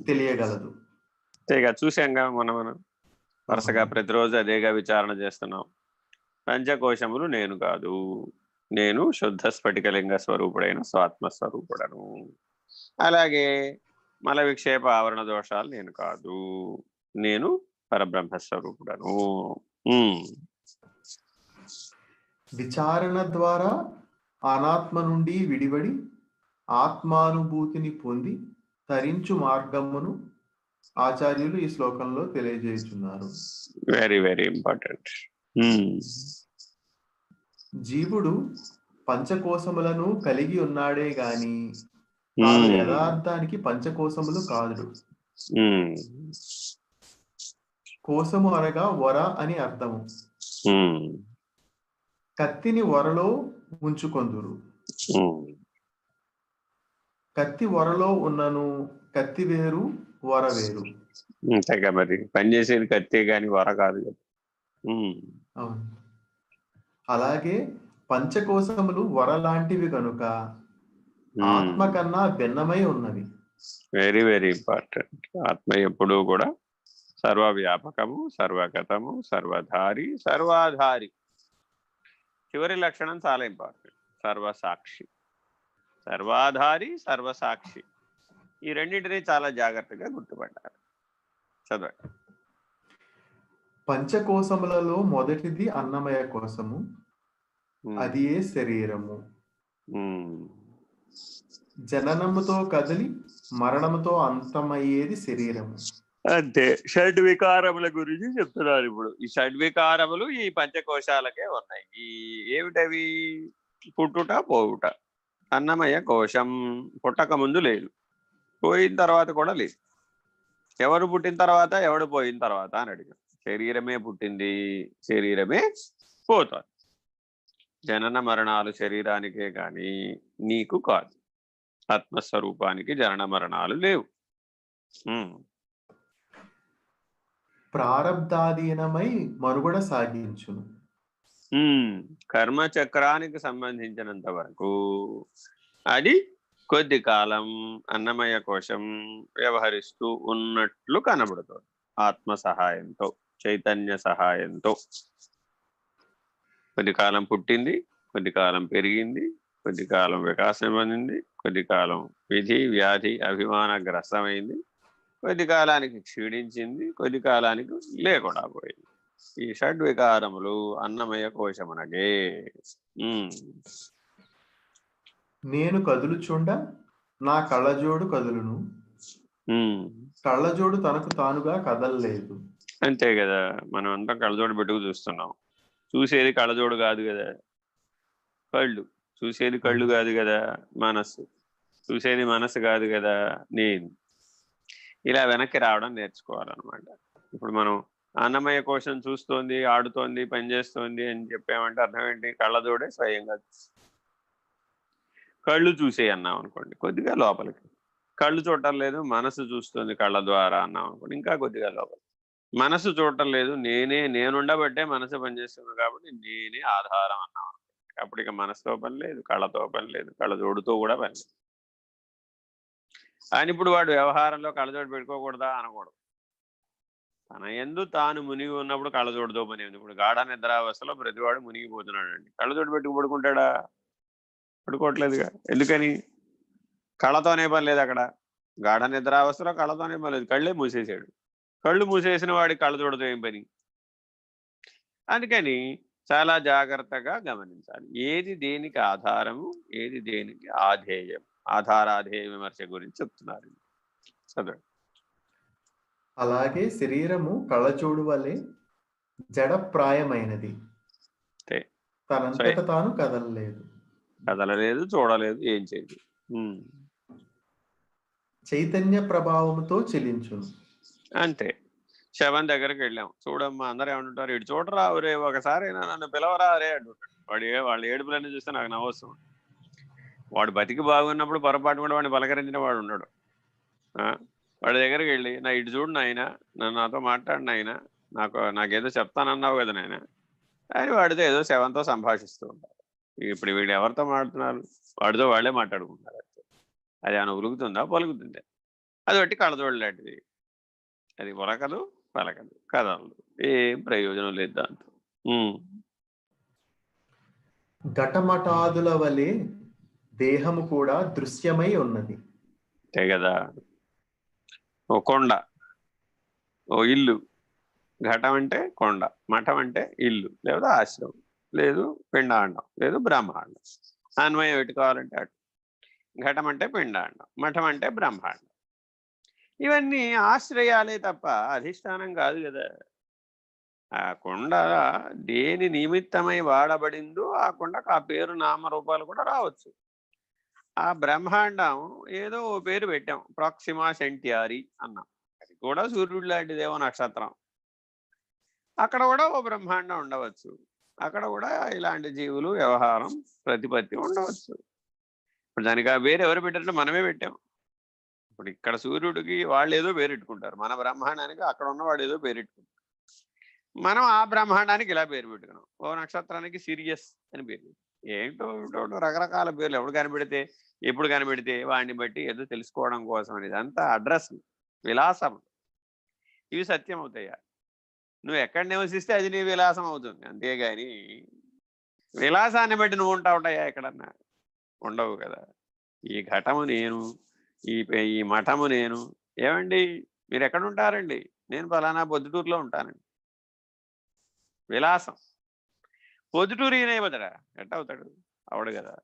తెలియగలదు. చూసాంగా మనం వరుసగా ప్రతిరోజు అదేగా విచారణ చేస్తున్నాం. పంచకోశములు నేను కాదు, నేను శుద్ధ స్ఫటికలింగ స్వరూపుడైన స్వాత్మస్వరూపుడను. అలాగే మల విక్షేప ఆవరణ దోషాలు నేను కాదు, నేను పరబ్రహ్మస్వరూపుడను. విచారణ ద్వారా అనాత్మ నుండి విడివడి ఆత్మానుభూతిని పొంది తరించు మార్గమును ఆచార్యులు ఈ శ్లోకంలో తెలియజేస్తున్నారు. Very very important. జీవుడు పంచకోశములను కలిగి ఉన్నాడే గాని యథార్థానికి పంచకోశములు కాదు. కోశము అనగా వర అని అర్థము. కత్తిని వరలో ఉంచుకొందురు. కత్తి వరలో ఉన్నను కత్తి వేరు వర వేరు. అంతేగా మరి, పనిచేసేది కత్తే గాని వర కాదు కదా. అవును. అలాగే పంచకోశములు వర లాంటివి కనుక ఆత్మ కన్నా భిన్నమై ఉన్నవి. Very very important. ఆత్మ ఎప్పుడూ కూడా సర్వవ్యాపకము, సర్వగతము, సర్వధారి, సర్వాధారి. చివరి లక్షణం చాలా ఇంపార్టెంట్, సర్వసాక్షి. సర్వాధారి, సర్వసాక్షి. ఈ రెండింటినీ చాలా జాగ్రత్తగా గుర్తుపట్టాలి. చదవండి. పంచకోశములలో మొదటిది అన్నమయ కోశము, అది ఏ శరీరము. జననముతో కదిలి మరణముతో అంతమయ్యేది శరీరము. అంతే. షడ్వికారముల గురించి చెప్తున్నారు ఇప్పుడు. ఈ షడ్వికారములు ఈ పంచకోశాలకే ఉన్నాయి. ఈ ఏమిటవి? పుట్టుట పోవుట. అన్నమయ కోశం పుట్టక ముందు లేదు, పోయిన తర్వాత కూడా లేదు. ఎవరు పుట్టిన తర్వాత, ఎవడు పోయిన తర్వాత అని అడిగారు. శరీరమే పుట్టింది, శరీరమే పోతుంది. జనన మరణాలు శరీరానికే కానీ నీకు కాదు. ఆత్మస్వరూపానికి జనన మరణాలు లేవు. ప్రారబ్ధాధీనమై మనుగడ సాగించును. కర్మచక్రానికి సంబంధించినంత వరకు అది కొద్ది కాలం అన్నమయ కోశం వ్యవహరిస్తూ ఉన్నట్లు కనబడుతుంది. ఆత్మ సహాయంతో, చైతన్య సహాయంతో. కొద్ది కాలం పుట్టింది, కొద్ది కాలం పెరిగింది, కొద్ది కాలం వికాసం పొందింది, కొద్ది కాలం విధి వ్యాధి అభిమానగ్రస్తమైంది, కొద్ది కాలానికి క్షీణించింది, కొద్ది కాలానికి లేకుండా పోయింది. ఈ షడ్వికారములు అన్నమయ కోశమునగే. నేను కదులుచుండ నా కళ్ళజోడు కదులును, కళ్ళజోడు తనకు తానుగా కదలలేదు. అంతే కదా, మనం అంతా కళ్ళజోడు పెట్టుకు చూస్తున్నాం. చూసేది కళ్ళజోడు కాదు కదా, కళ్ళు. చూసేది కళ్ళు కాదు కదా, మనస్సు. చూసేది మనస్సు కాదు కదా, నేను. ఇలా వెనక్కి రావడం నేర్చుకోవాలన్నమాట. ఇప్పుడు మనం అన్నమయ కోశం చూస్తోంది, ఆడుతోంది, పనిచేస్తోంది అని చెప్పామంటే అర్థం ఏంటి? కళ్ళజోడే స్వయంగా. కళ్ళు చూసే అన్నాం అనుకోండి, కొద్దిగా లోపలికి. కళ్ళు చూడటం లేదు, మనసు చూస్తుంది కళ్ళ ద్వారా అన్నాం అనుకోండి, ఇంకా కొద్దిగా లోపలికి. మనసు చూడటం లేదు, నేనుండబట్టే మనసు పనిచేస్తుంది కాబట్టి నేనే ఆధారం అన్నాం అనుకోండి, అప్పుడు ఇక మనసుతో పని లేదు, కళ్ళతో పని లేదు, కళ్ళజోడుతో కూడా పని లేదు. అని ఇప్పుడు వాడు వ్యవహారంలో కళ్ళజోడు పెట్టుకోకూడదా అనకూడదు. తన యందు తాను మునిగి ఉన్నప్పుడు కళ్ళజోడుతో పని ఉంది. ఇప్పుడు గాఢ నిద్రావస్థలో ప్రతివాడు మునిగిపోతున్నాడు అండి. కళ్ళజోడు పెట్టుకు పడుకుంటాడా? పడుకోవట్లేదుగా. ఎందుకని? కళ్ళతోనే పని లేదు అక్కడ. గాఢ నిద్రావస్థలో కళ్ళతోనే పని లేదు, కళ్ళే మూసేసాడు. కళ్ళు మూసేసిన వాడికి కళ్ళజోడుతో ఏం పని? అందుకని చాలా జాగ్రత్తగా గమనించాలి. ఏది దేనికి ఆధారము, ఏది దేనికి ఆధేయం. ఆధారాధేయ విమర్శ గురించి చెప్తున్నారు. చదవండి. అలాగే శరీరము కళ్ళజోడు వలె జడప్రాయమైనది, తనంతట తాను కదలలేదు, చూడలేదు, ఏం చేయదు. చైతన్య ప్రభావంతో చెలించును. అంతే. శవం దగ్గరికి వెళ్ళాం. చూడమ్మా అందరూ ఏమంటుంటారు, ఇటు చూడరా ఒరే ఒకసారి నన్ను పిలవరా అరే అంటుంటాడు. వాళ్ళ ఏడుపులన్నీ చూస్తే నాకు నవ్వొస్తుంది. వాడు బతికి బాగున్నప్పుడు పొరపాటు కూడా వాడిని పలకరించిన వాడు ఉండడు. వాడి దగ్గరికి వెళ్ళి నా ఇటు చూడు నాయన, నన్ను నాతో మాట్లాడు నాయన, నాకేదో చెప్తానన్నావు కదా నాయన అని వాడితో ఏదో శవంతో సంభాషిస్తూ ఉంటారు. ఇప్పుడు వీళ్ళు ఎవరితో మాట్లాడుతున్నారు, వాడితో వాళ్ళే మాట్లాడుకుంటున్నారు. అది ఏమైనా ఉలుగుతుందా పలుకుతుందా? అది బట్టి కళ్ళజోడు లాంటిది. అది ఉలకదు పలకదు కదలదు, ఏం ప్రయోజనం లేదు దాంతో. ఘటమటాదుల వలె దేహము కూడా దృశ్యమై ఉన్నది. అంతే కదా. ఓ కొండ, ఓ ఇల్లు. ఘటం అంటే కొండ, మఠం అంటే ఇల్లు లేదా ఆశ్రమం, లేదు పిండాండం, లేదు బ్రహ్మాండం. అన్వయం పెట్టుకోవాలంటే అటు. ఘటం అంటే పిండాండం, మఠం అంటే బ్రహ్మాండం. ఇవన్నీ ఆశ్రయాలే తప్ప అధిష్టానం కాదు కదా. ఆ కొండ దేని నిమిత్తమై వాడబడిందో ఆ కొండకు ఆ పేరు నామరూపాలు కూడా రావచ్చు. ఆ బ్రహ్మాండం ఏదో ఓ పేరు పెట్టాం, ప్రాక్సిమా సెంటియారి అన్నాం. అది కూడా సూర్యుడు లాంటిదేవో నక్షత్రం. అక్కడ కూడా ఓ బ్రహ్మాండం ఉండవచ్చు. అక్కడ కూడా ఇలాంటి జీవులు వ్యవహారం ప్రతిపత్తి ఉండవచ్చు. ఇప్పుడు దానికి ఆ పేరు ఎవరు పెట్టారంటే మనమే పెట్టాం. ఇప్పుడు ఇక్కడ సూర్యుడికి వాళ్ళు ఏదో పేరెట్టుకుంటారు, మన బ్రహ్మాండానికి అక్కడ ఉన్నవాడు ఏదో పేరెట్టుకుంటారు. మనం ఆ బ్రహ్మాండానికి ఇలా పేరు పెట్టుకున్నాం. ఓ నక్షత్రానికి సిరియస్ అని పేరు. ఏంటో రకరకాల పేర్లు ఎప్పుడు కనిపెడితే ఎప్పుడు కనిపెడితే వాడిని బట్టి ఏదో తెలుసుకోవడం కోసం అనేది అంతా అడ్రస్, విలాసం. ఇవి సత్యం అవుతాయా? నువ్వు ఎక్కడ నివసిస్తే అది నీ విలాసం అవుతుంది. అంతేగాని విలాసాన్ని బట్టి నువ్వు ఉంటావుటాయా ఎక్కడన్నా? ఉండవు కదా. ఈ ఘటము నేను, ఈ మఠము నేను. ఏమండి మీరు ఎక్కడుంటారండి? నేను ఫలానా పొద్దుటూరులో ఉంటానండి. విలాసం. పొద్దుటూరు ఈయనైపోతాడా? ఎట్ట అవుతాడు? అవడు కదా.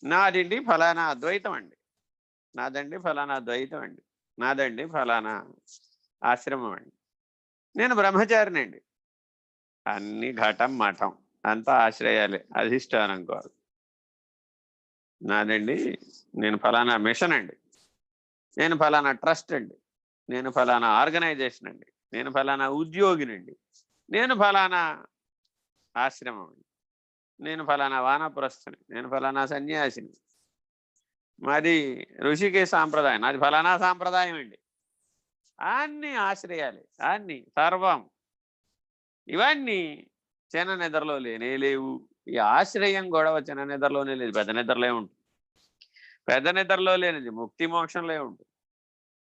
నాదండి ఫలానా అద్వైతం అండి, నాదండి ఫలానా ద్వైతం అండి, నాదండి ఫలానా ఆశ్రమం అండి, నేను బ్రహ్మచారిని అండి. అన్ని ఘటం మఠం అంతా ఆశ్రయాలే, అధిష్టానం కాదు. నాదండి నేను ఫలానా మిషన్ అండి, నేను ఫలానా ట్రస్ట్ అండి, నేను ఫలానా ఆర్గనైజేషన్ అండి, నేను ఫలానా ఉద్యోగినండి, నేను ఫలానా ఆశ్రమం అండి, నేను ఫలానా వానప్రస్థుని, నేను ఫలానా సన్యాసిని, మాది ఋషికే సాంప్రదాయం, నాది ఫలానా సాంప్రదాయం అండి. అన్ని ఆశ్రయాలే, అన్ని సర్వం. ఇవన్నీ చిన్న నిద్రలో లేనే లేవు. ఈ ఆశ్రయం గొడవ చిన్న నిద్రలోనే లేదు, పెద్ద నిద్రలే ఉంటుంది. పెద్ద నిద్రలో లేనిది ముక్తి మోక్షంలో ఉంటుంది.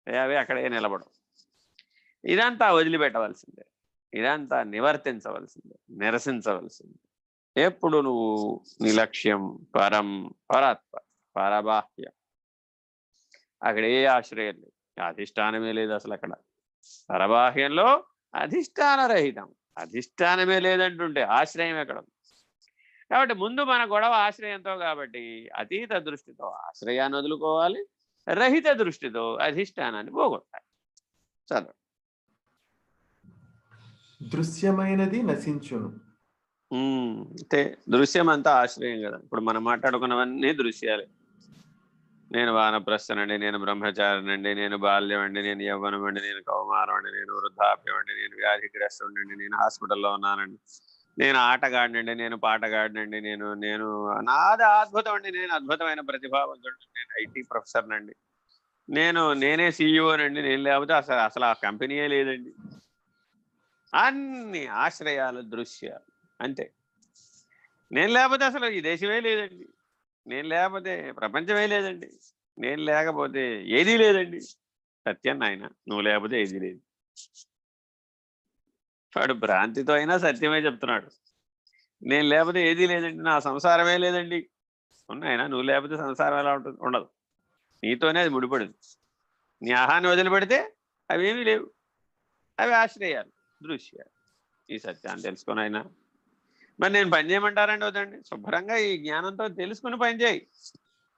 అవి అక్కడే నిలబడవు. ఇదంతా వదిలిపెట్టవలసిందే, ఇదంతా నివర్తించవలసిందే, నిరసించవలసిందే. ఎప్పుడు నువ్వు నీ లక్ష్యం పరం, పరాత్పర, పరబాహ్యం. అక్కడే ఆశ్రయం లేదు, అధిష్టానమే లేదు అసలు. అక్కడ పరబాహ్యంలో అధిష్టాన రహితం. అధిష్టానమే లేదంటుంటే ఆశ్రయం ఎక్కడ? కాబట్టి ముందు మన గొడవ ఆశ్రయంతో. కాబట్టి అతీత దృష్టితో ఆశ్రయాన్ని వదులుకోవాలి, రహిత దృష్టితో అధిష్టానాన్ని పోగొట్టాలి. చదువు. దృశ్యమైనది నశించును. అంటే దృశ్యం అంతా ఆశ్రయం కదా. ఇప్పుడు మనం మాట్లాడుకున్నవన్నీ దృశ్యాలే. నేను వానప్రస్థనండి, నేను బ్రహ్మచారినండి, నేను బాల్యం అండి, నేను యవ్వనం అండి, నేను కౌమారం అండి, నేను వృద్ధాప్యం అండి, నేను వ్యాధిగ్రస్తుడండి, నేను హాస్పిటల్లో ఉన్నానండి, నేను ఆటగాడినండి, నేను పాటగాడినండి, నేను నాది అద్భుతం అండి, నేను అద్భుతమైన ప్రతిభావంతుడు, నేను ఐటీ ప్రొఫెసర్నండి, నేనే సీఈఓనండి, నేను లేకపోతే అసలు ఆ కంపెనీయే లేదండి. అన్ని ఆశ్రయాలు, దృశ్యాలు అంతే. నేను లేకపోతే అసలు ఈ దేశమే లేదండి, నేను లేకపోతే ప్రపంచమే లేదండి, నేను లేకపోతే ఏదీ లేదండి. సత్యం నాయన, నువ్వు లేకపోతే ఏదీ లేదు. వాడు భ్రాంతితో అయినా సత్యమే చెప్తున్నాడు. నేను లేకపోతే ఏదీ లేదండి, నా సంసారమే లేదండి. ఉన్నాయన, నువ్వు లేకపోతే సంసారం ఎలా ఉంటుంది? ఉండదు. నీతోనే అది ముడిపడింది. నీ ఆహాన్ని వదిలిపెడితే అవేమీ లేవు. అవి ఆశ్రయాలు, దృశ్యాలు. ఈ సత్యాన్ని తెలుసుకొని అయినా మరి నేను పని చేయమంటారండి? వద్దండి. శుభ్రంగా ఈ జ్ఞానంతో తెలుసుకుని పని చేయి.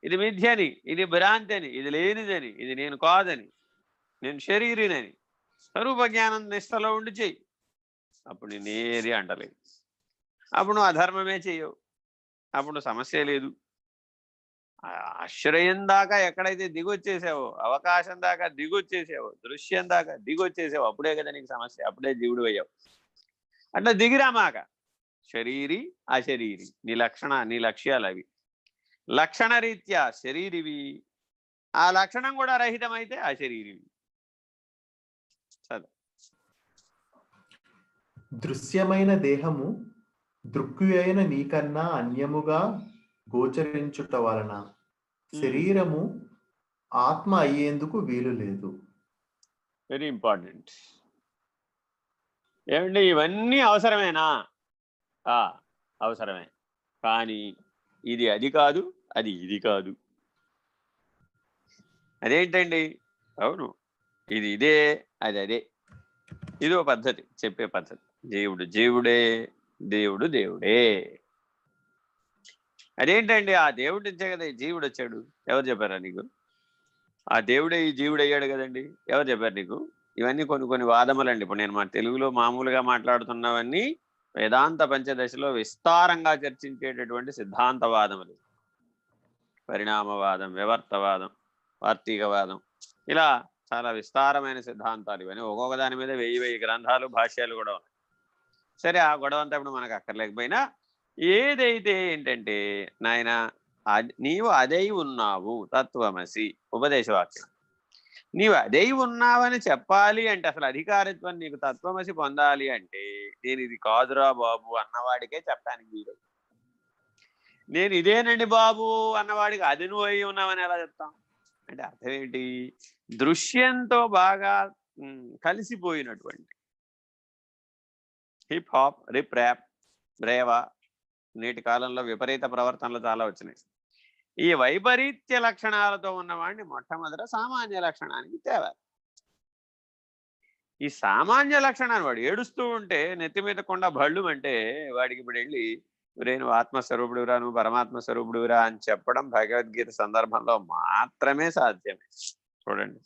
ఇది మిథ్యని, ఇది భ్రాంతి అని, ఇది లేనిదని, ఇది నేను కాదని, నేను శరీరినని స్వరూప జ్ఞానం నిష్టలో ఉండి చెయ్యి. అప్పుడు నేనేది అంటలేదు. అప్పుడు నువ్వు అధర్మమే చెయ్యవు, అప్పుడు సమస్య లేదు. ఆశ్రయం దాకా ఎక్కడైతే దిగొచ్చేసావో, అవకాశం దాకా దిగొచ్చేసావో, దృశ్యం దాకా దిగొచ్చేసావో, అప్పుడే కదా నీకు సమస్య, అప్పుడే జీవుడు అయ్యావు. అట్లా దిగిరామాక. శరీరి అశరీరి నీ లక్ష్యాలు అవి. లక్షణ రీత్యా శరీరివి, ఆ లక్షణం కూడా రహితమైతే అశరీరివి. చదువు. దృశ్యమైన దేహము దృక్యైన నీకన్నా అన్యముగా గోచరించుట వలన శరీరము ఆత్మ అయ్యేందుకు వీలు లేదు. Very important. ఏమండి ఇవన్నీ అవసరమేనా? అవసరమే. కానీ ఇది అది కాదు, అది ఇది కాదు. అదేంటండి? అవును, ఇది ఇదే, అది అదే. ఇదో పద్ధతి, చెప్పే పద్ధతి. జీవుడు జీవుడే, దేవుడు దేవుడే. అదేంటండి? ఆ దేవుడి నుంచే కదా జీవుడు వచ్చాడు. ఎవరు చెప్పారా నీకు? ఆ దేవుడే ఈ జీవుడు అయ్యాడు కదండి. ఎవరు చెప్పారు నీకు? ఇవన్నీ కొన్ని వాదములండి. ఇప్పుడు నేను మా తెలుగులో మామూలుగా మాట్లాడుతున్నవన్నీ వేదాంత పంచదశలో విస్తారంగా చర్చించేటటువంటి సిద్ధాంతవాదములు. పరిణామవాదం, వివర్తవాదం, వార్తీకవాదం, ఇలా చాలా విస్తారమైన సిద్ధాంతాలు. ఇవన్నీ ఒక్కొక్క దాని మీద 1000 గ్రంథాలు, భాష్యాలు కూడా ఉన్నాయి. సరే, ఆ గొడవ అంతా ఇప్పుడు మనకు అక్కర్లేకపోయినా ఏదైతే ఏంటంటే, నాయన నీవు అదై ఉన్నావు, తత్వమసి ఉపదేశవాక్యం. నీవు అదై ఉన్నావని చెప్పాలి అంటే, అసలు అధికారిత్వం నీకు తత్వమసి పొందాలి అంటే, నేను ఇది కాదురా బాబు అన్నవాడికే చెప్పడానికి వీలు. నేను ఇదేనండి బాబు అన్నవాడికి అది నువ్వు అయి ఉన్నావని ఎలా చెప్తాం? అంటే అర్థం ఏంటి? దృశ్యంతో బాగా కలిసిపోయినటువంటి హిప్ హాప్, రిప్ ర్యాప్, బ్రేవా, నేటి కాలంలో విపరీత ప్రవర్తనలు చాలా వచ్చినాయి. ఈ వైపరీత్య లక్షణాలతో ఉన్నవాడిని మొట్టమొదట సామాన్య లక్షణానికి తేవాలి. ఈ సామాన్య లక్షణాన్ని వాడు ఏడుస్తూ ఉంటే నెత్తి మీద కొండ భళ్ళు అంటే వాడికి ఇప్పుడు వెళ్ళి నువ్వు ఆత్మస్వరూపుడురా, నువ్వు పరమాత్మ స్వరూపుడురా అని చెప్పడం భగవద్గీత సందర్భంలో మాత్రమే సాధ్యమే. చూడండి,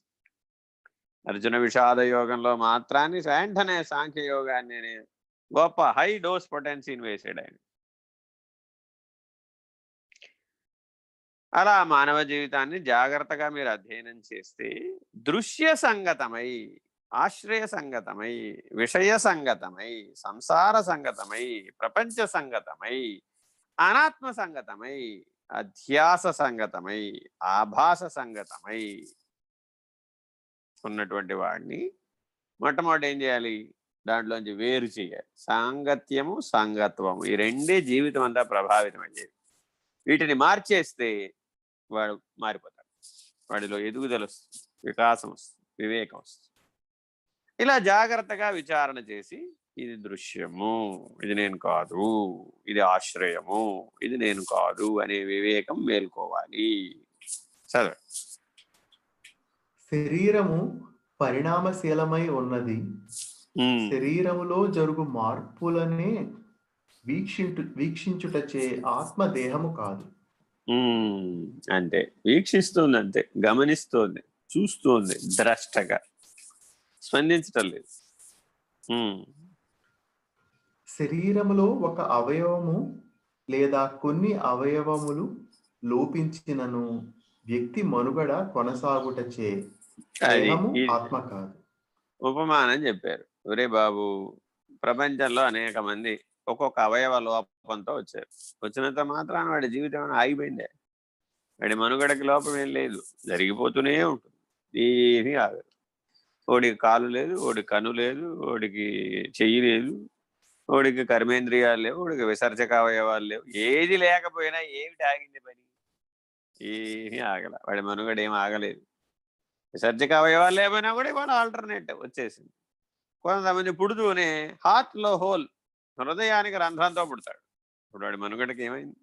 అర్జున విషాద యోగంలో మాత్రాన్ని వెంటనే సాంఖ్య యోగాన్ని గొప్ప హై డోస్ పొటెన్సీని వేసాడు ఆయన. అలా మానవ జీవితాన్ని జాగ్రత్తగా మీరు అధ్యయనం చేస్తే దృశ్య సంగతమై, ఆశ్రయ సంగతమై, విషయ సంగతమై, సంసార సంగతమై, ప్రపంచ సంగతమై, అనాత్మ సంగతమై, అధ్యాస సంగతమై, ఆభాస సంగతమై ఉన్నటువంటి వాడిని మొట్టమొదటి ఏం చేయాలి? దాంట్లోంచి వేరు చేయాలి. సాంగత్యము, సంగత్వము, ఈ రెండే జీవితం అంతా ప్రభావితం అయ్యేది. వీటిని మార్చేస్తే వాడు మారిపోతాడు. వాడిలో ఎదుగుదల వస్తుంది, వికాసం వస్తుంది, వివేకం వస్తుంది. ఇలా జాగ్రత్తగా విచారణ చేసి ఇది దృశ్యము, ఇది నేను కాదు, ఇది ఆశ్రయము, ఇది నేను కాదు అనే వివేకం మేల్కోవాలి. చదవ. శరీరము పరిణామశీలమై ఉన్నది. శరీరములో జరుగు మార్పులనే వీక్షించుటచే ఆత్మ దేహము కాదు. అంటే వీక్షిస్తుంది, అంతే, గమనిస్తోంది, చూస్తోంది, ద్రష్టగా స్పందించటం లేదు. శరీరములో ఒక అవయవము లేదా కొన్ని అవయవములు లోపించినను వ్యక్తి మనుగడ కొనసాగుటచే దేహము ఆత్మ కాదు. ఉపమానం చెప్పారు. ఒరే బాబు, ప్రపంచంలో అనేక మంది ఒక్కొక్క అవయవ లోపంతో వచ్చారు. వచ్చినంత మాత్రాన వాడి జీవితం ఆగిపోయిందే. వాడి మనుగడకి లోపం ఏం లేదు, జరిగిపోతూనే ఉంటుంది, ఏమీ ఆగదు. ఓడికి కాలు లేదు, ఓడికి కన్ను లేదు, ఓడికి చెయ్యి లేదు, ఓడికి కర్మేంద్రియాలు లేవు, ఓడికి విసర్జక అవయవాలు లేవు. ఏది లేకపోయినా ఏమిటి ఆగింది పని? ఏమీ ఆగల. వాడి మనుగడ ఏం ఆగలేదు. విసర్జక అవయవాలు లేకపోయినా కూడా ఇవాళ ఆల్టర్నేటివ్ వచ్చేసింది. కొంతమంది పుడుతూనే హార్ట్లో హోల్, హృదయానికి రంధ్రంతో పుడతాడు. ఇప్పుడు వాడి మనుగడకి ఏమైంది?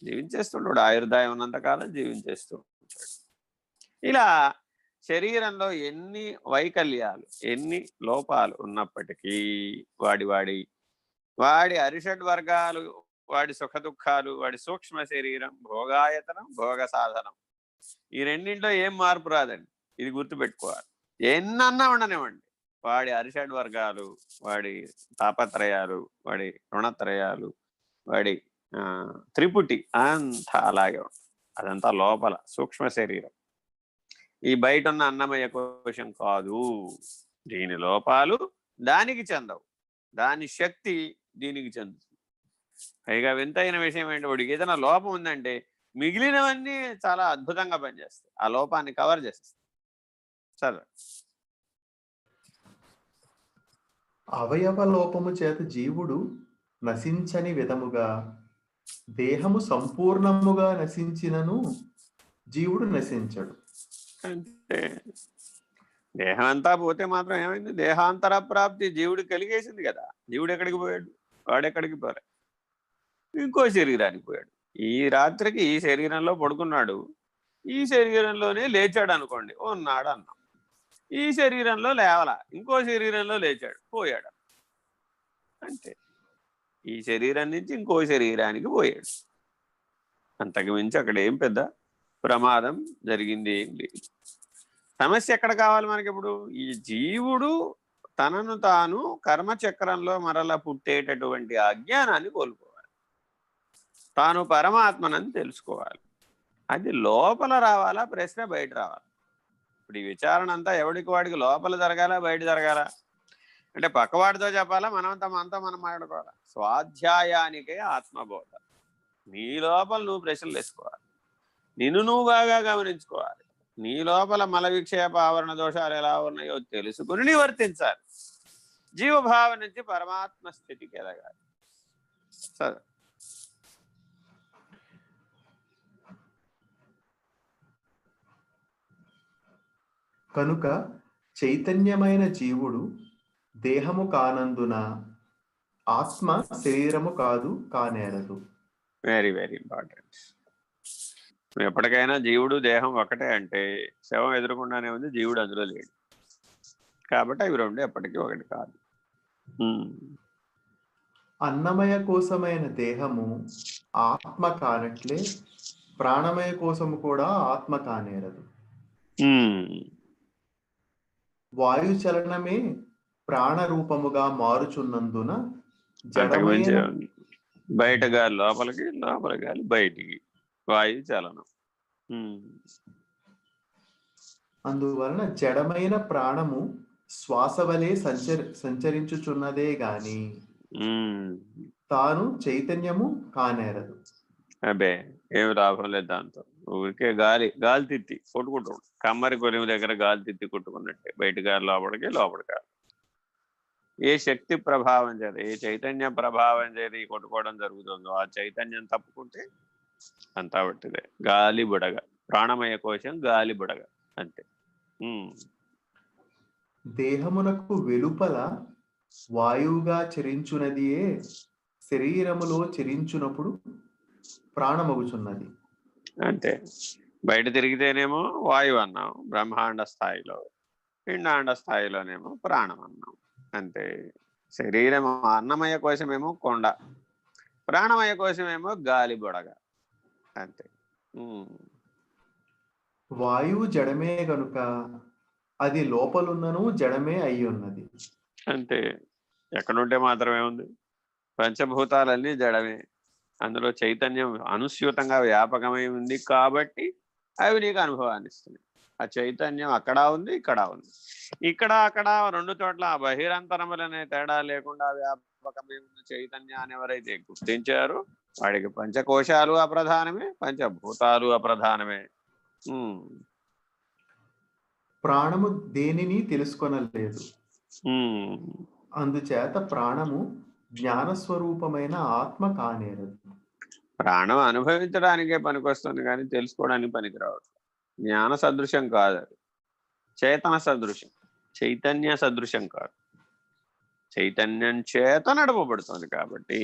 జీవించేస్తుంటాడు, ఆయుర్దాయం ఉన్నంతకాలం జీవించేస్తూ ఉంటాడు. ఇలా శరీరంలో ఎన్ని వైకల్యాలు, ఎన్ని లోపాలు ఉన్నప్పటికీ వాడి అరిషడ్ వర్గాలు, వాడి సుఖ దుఃఖాలు, వాడి సూక్ష్మ శరీరం, భోగాయతనం, భోగ సాధనం, ఈ రెండింటిలో ఏం మార్పు రాదండి. ఇది గుర్తుపెట్టుకోవాలి. ఎన్నన్నా ఉండనివ్వండి, వాడి అరిషడ్ వర్గాలు, వాడి తాపత్రయాలు, వాడి రుణత్రయాలు, వాడి త్రిపుటి అంతా అలాగే ఉంటుంది. అదంతా లోపల సూక్ష్మ శరీరం. ఈ బయట ఉన్న అన్నమయ కోశం కాదు. దీని లోపాలు దానికి చెందవు, దాని శక్తి దీనికి చెందుతుంది. పైగా వింతైన విషయం ఏంటి, వాడికి ఏదైనా లోపం ఉందంటే మిగిలినవన్నీ చాలా అద్భుతంగా పనిచేస్తాయి, ఆ లోపాన్ని కవర్ చేస్తాయి. చదవ. అవయవ లోపము చేత జీవుడు నశించని విధముగా దేహము సంపూర్ణముగా నశించినను జీవుడు నశించడు. అంటే దేహం అంతా పోతే మాత్రం ఏమైంది, దేహాంతర ప్రాప్తి జీవుడు కలిగేసింది కదా. జీవుడు ఎక్కడికి పోయాడు, వాడెక్కడికి పోలే, ఇంకో శరీరానికి పోయాడు. ఈ రాత్రికి ఈ శరీరంలో పడుకున్నాడు, ఈ శరీరంలోనే లేచాడు అనుకోండి, ఉన్నాడు అన్నాం. ఈ శరీరంలో లేవలా, ఇంకో శరీరంలో లేచాడు, పోయాడు. అంతే, ఈ శరీరం నుంచి ఇంకో శరీరానికి పోయాడు. అంతకు మించి అక్కడ ఏం పెద్ద ప్రమాదం జరిగింది ఏం లేదు. సమస్య ఎక్కడ కావాలి మనకి ఇప్పుడు, ఈ జీవుడు తనను తాను కర్మచక్రంలో మరల పుట్టేటటువంటి అజ్ఞానాన్ని కోల్పోవాలి, తాను పరమాత్మనని తెలుసుకోవాలి. అది లోపల రావాలా, ప్రశ్న బయట రావాలి. ఇప్పుడు ఈ విచారణ అంతా ఎవడికి వాడికి లోపల జరగాల, బయట జరగాల అంటే పక్కవాడితో చెప్పాలా, మనమంతా మనతో మనం మాట్లాడుకోవాలా. స్వాధ్యాయానికే ఆత్మబోధ. నీ లోపల నువ్వు ప్రశ్నలు వేసుకోవాలి, నిన్ను నువ్వు బాగా గమనించుకోవాలి, నీ లోపల మల విక్షేప ఆవరణ దోషాలు ఎలా ఉన్నాయో తెలుసుకుని నివర్తించాలి. జీవభావ నుంచి పరమాత్మ స్థితికి ఎదగాలి. కనుక చైతన్యమైన జీవుడు దేహము కానందున ఆత్మ శరీరము కాదు కానేరదు. Very very important. ఎప్పటికైనా జీవుడు దేహం ఒకటే అంటే శవం ఎదురకుండానే ఉంది, జీవుడు అందులో లేడు. కాబట్టి అవి రెండు ఎప్పటికీ ఒకటి కాదు. అన్నమయ కోసమైన దేహము ఆత్మ కానట్లే ప్రాణమయ కోసము కూడా ఆత్మ కానేరదు. వాయు చలనమే ప్రాణ రూపముగా మారుచున్నందున బయట గాలి లోపలికి, లోపల గాలి బయటికి, వాయు చలనం. అందువలన జడమైన ప్రాణము శ్వాస వలె సంచరించుచున్నదే గాని తాను చైతన్యము కానేరదు. అబ్బే ఏమి లాభం లేదు దాంతో. ఊరికే గాలి గాలి తిత్తి కొట్టుకుంటూ, కమ్మరి కొలిమి దగ్గర గాలి తిత్తి కొట్టుకున్నట్టే బయట గాలి లోపలికి, లోపలి గాలి. ఏ శక్తి ప్రభావం చేత, ఏ చైతన్య ప్రభావం చేత ఈ కొట్టుకోవడం జరుగుతుందో ఆ చైతన్యం తప్పుకుంటే అంతా పట్టిదే. గాలి బుడగ, ప్రాణమయ కోశం గాలి బుడగ అంతే. దేహమునకు వెలుపల వాయువుగా చరించునదియే శరీరములో చరించునప్పుడు ప్రాణమగుచున్నది. అంతే, బయట తిరిగితేనేమో వాయువు అన్నాం బ్రహ్మాండ స్థాయిలో, పిండాండ స్థాయిలోనేమో ప్రాణం అన్నాం. అంతే. శరీరం అన్నమయ కోశమేమో కొండ, ప్రాణమయ కోశమేమో గాలి బుడగ. అంతే. వాయువు జడమే గనుక అది లోపలున్నను జడమే అయి ఉన్నది. అంతే, ఎక్కడుంటే మాత్రమే ఉంది. పంచభూతాలన్నీ జడమే, అందులో చైతన్యం అనుస్యూతంగా వ్యాపకమై ఉంది కాబట్టి అవి నీకు అనుభవాన్ని ఇస్తున్నాయి. ఆ చైతన్యం అక్కడ ఉంది, ఇక్కడ ఉంది. ఇక్కడ అక్కడ రెండు చోట్ల బహిరంతరములనే తేడా లేకుండా వ్యాపకమై ఉన్న చైతన్యాన్ని ఎవరైతే గుర్తించారో వాడికి పంచకోశాలు అప్రధానమే, పంచభూతాలు అప్రధానమే. ప్రాణము దేనిని తెలుసుకొనలేదు, అందుచేత ప్రాణము జ్ఞానస్వరూపమైన ఆత్మ కానేరదు. ప్రాణం అనుభవించడానికే పనికొస్తుంది కానీ తెలుసుకోవడానికి పనికిరావద్దు. జ్ఞాన సదృశ్యం కాదు అది, చేతన సదృశ్యం, చైతన్య సదృశ్యం కాదు. చైతన్యం చేత నడపబడుతుంది కాబట్టి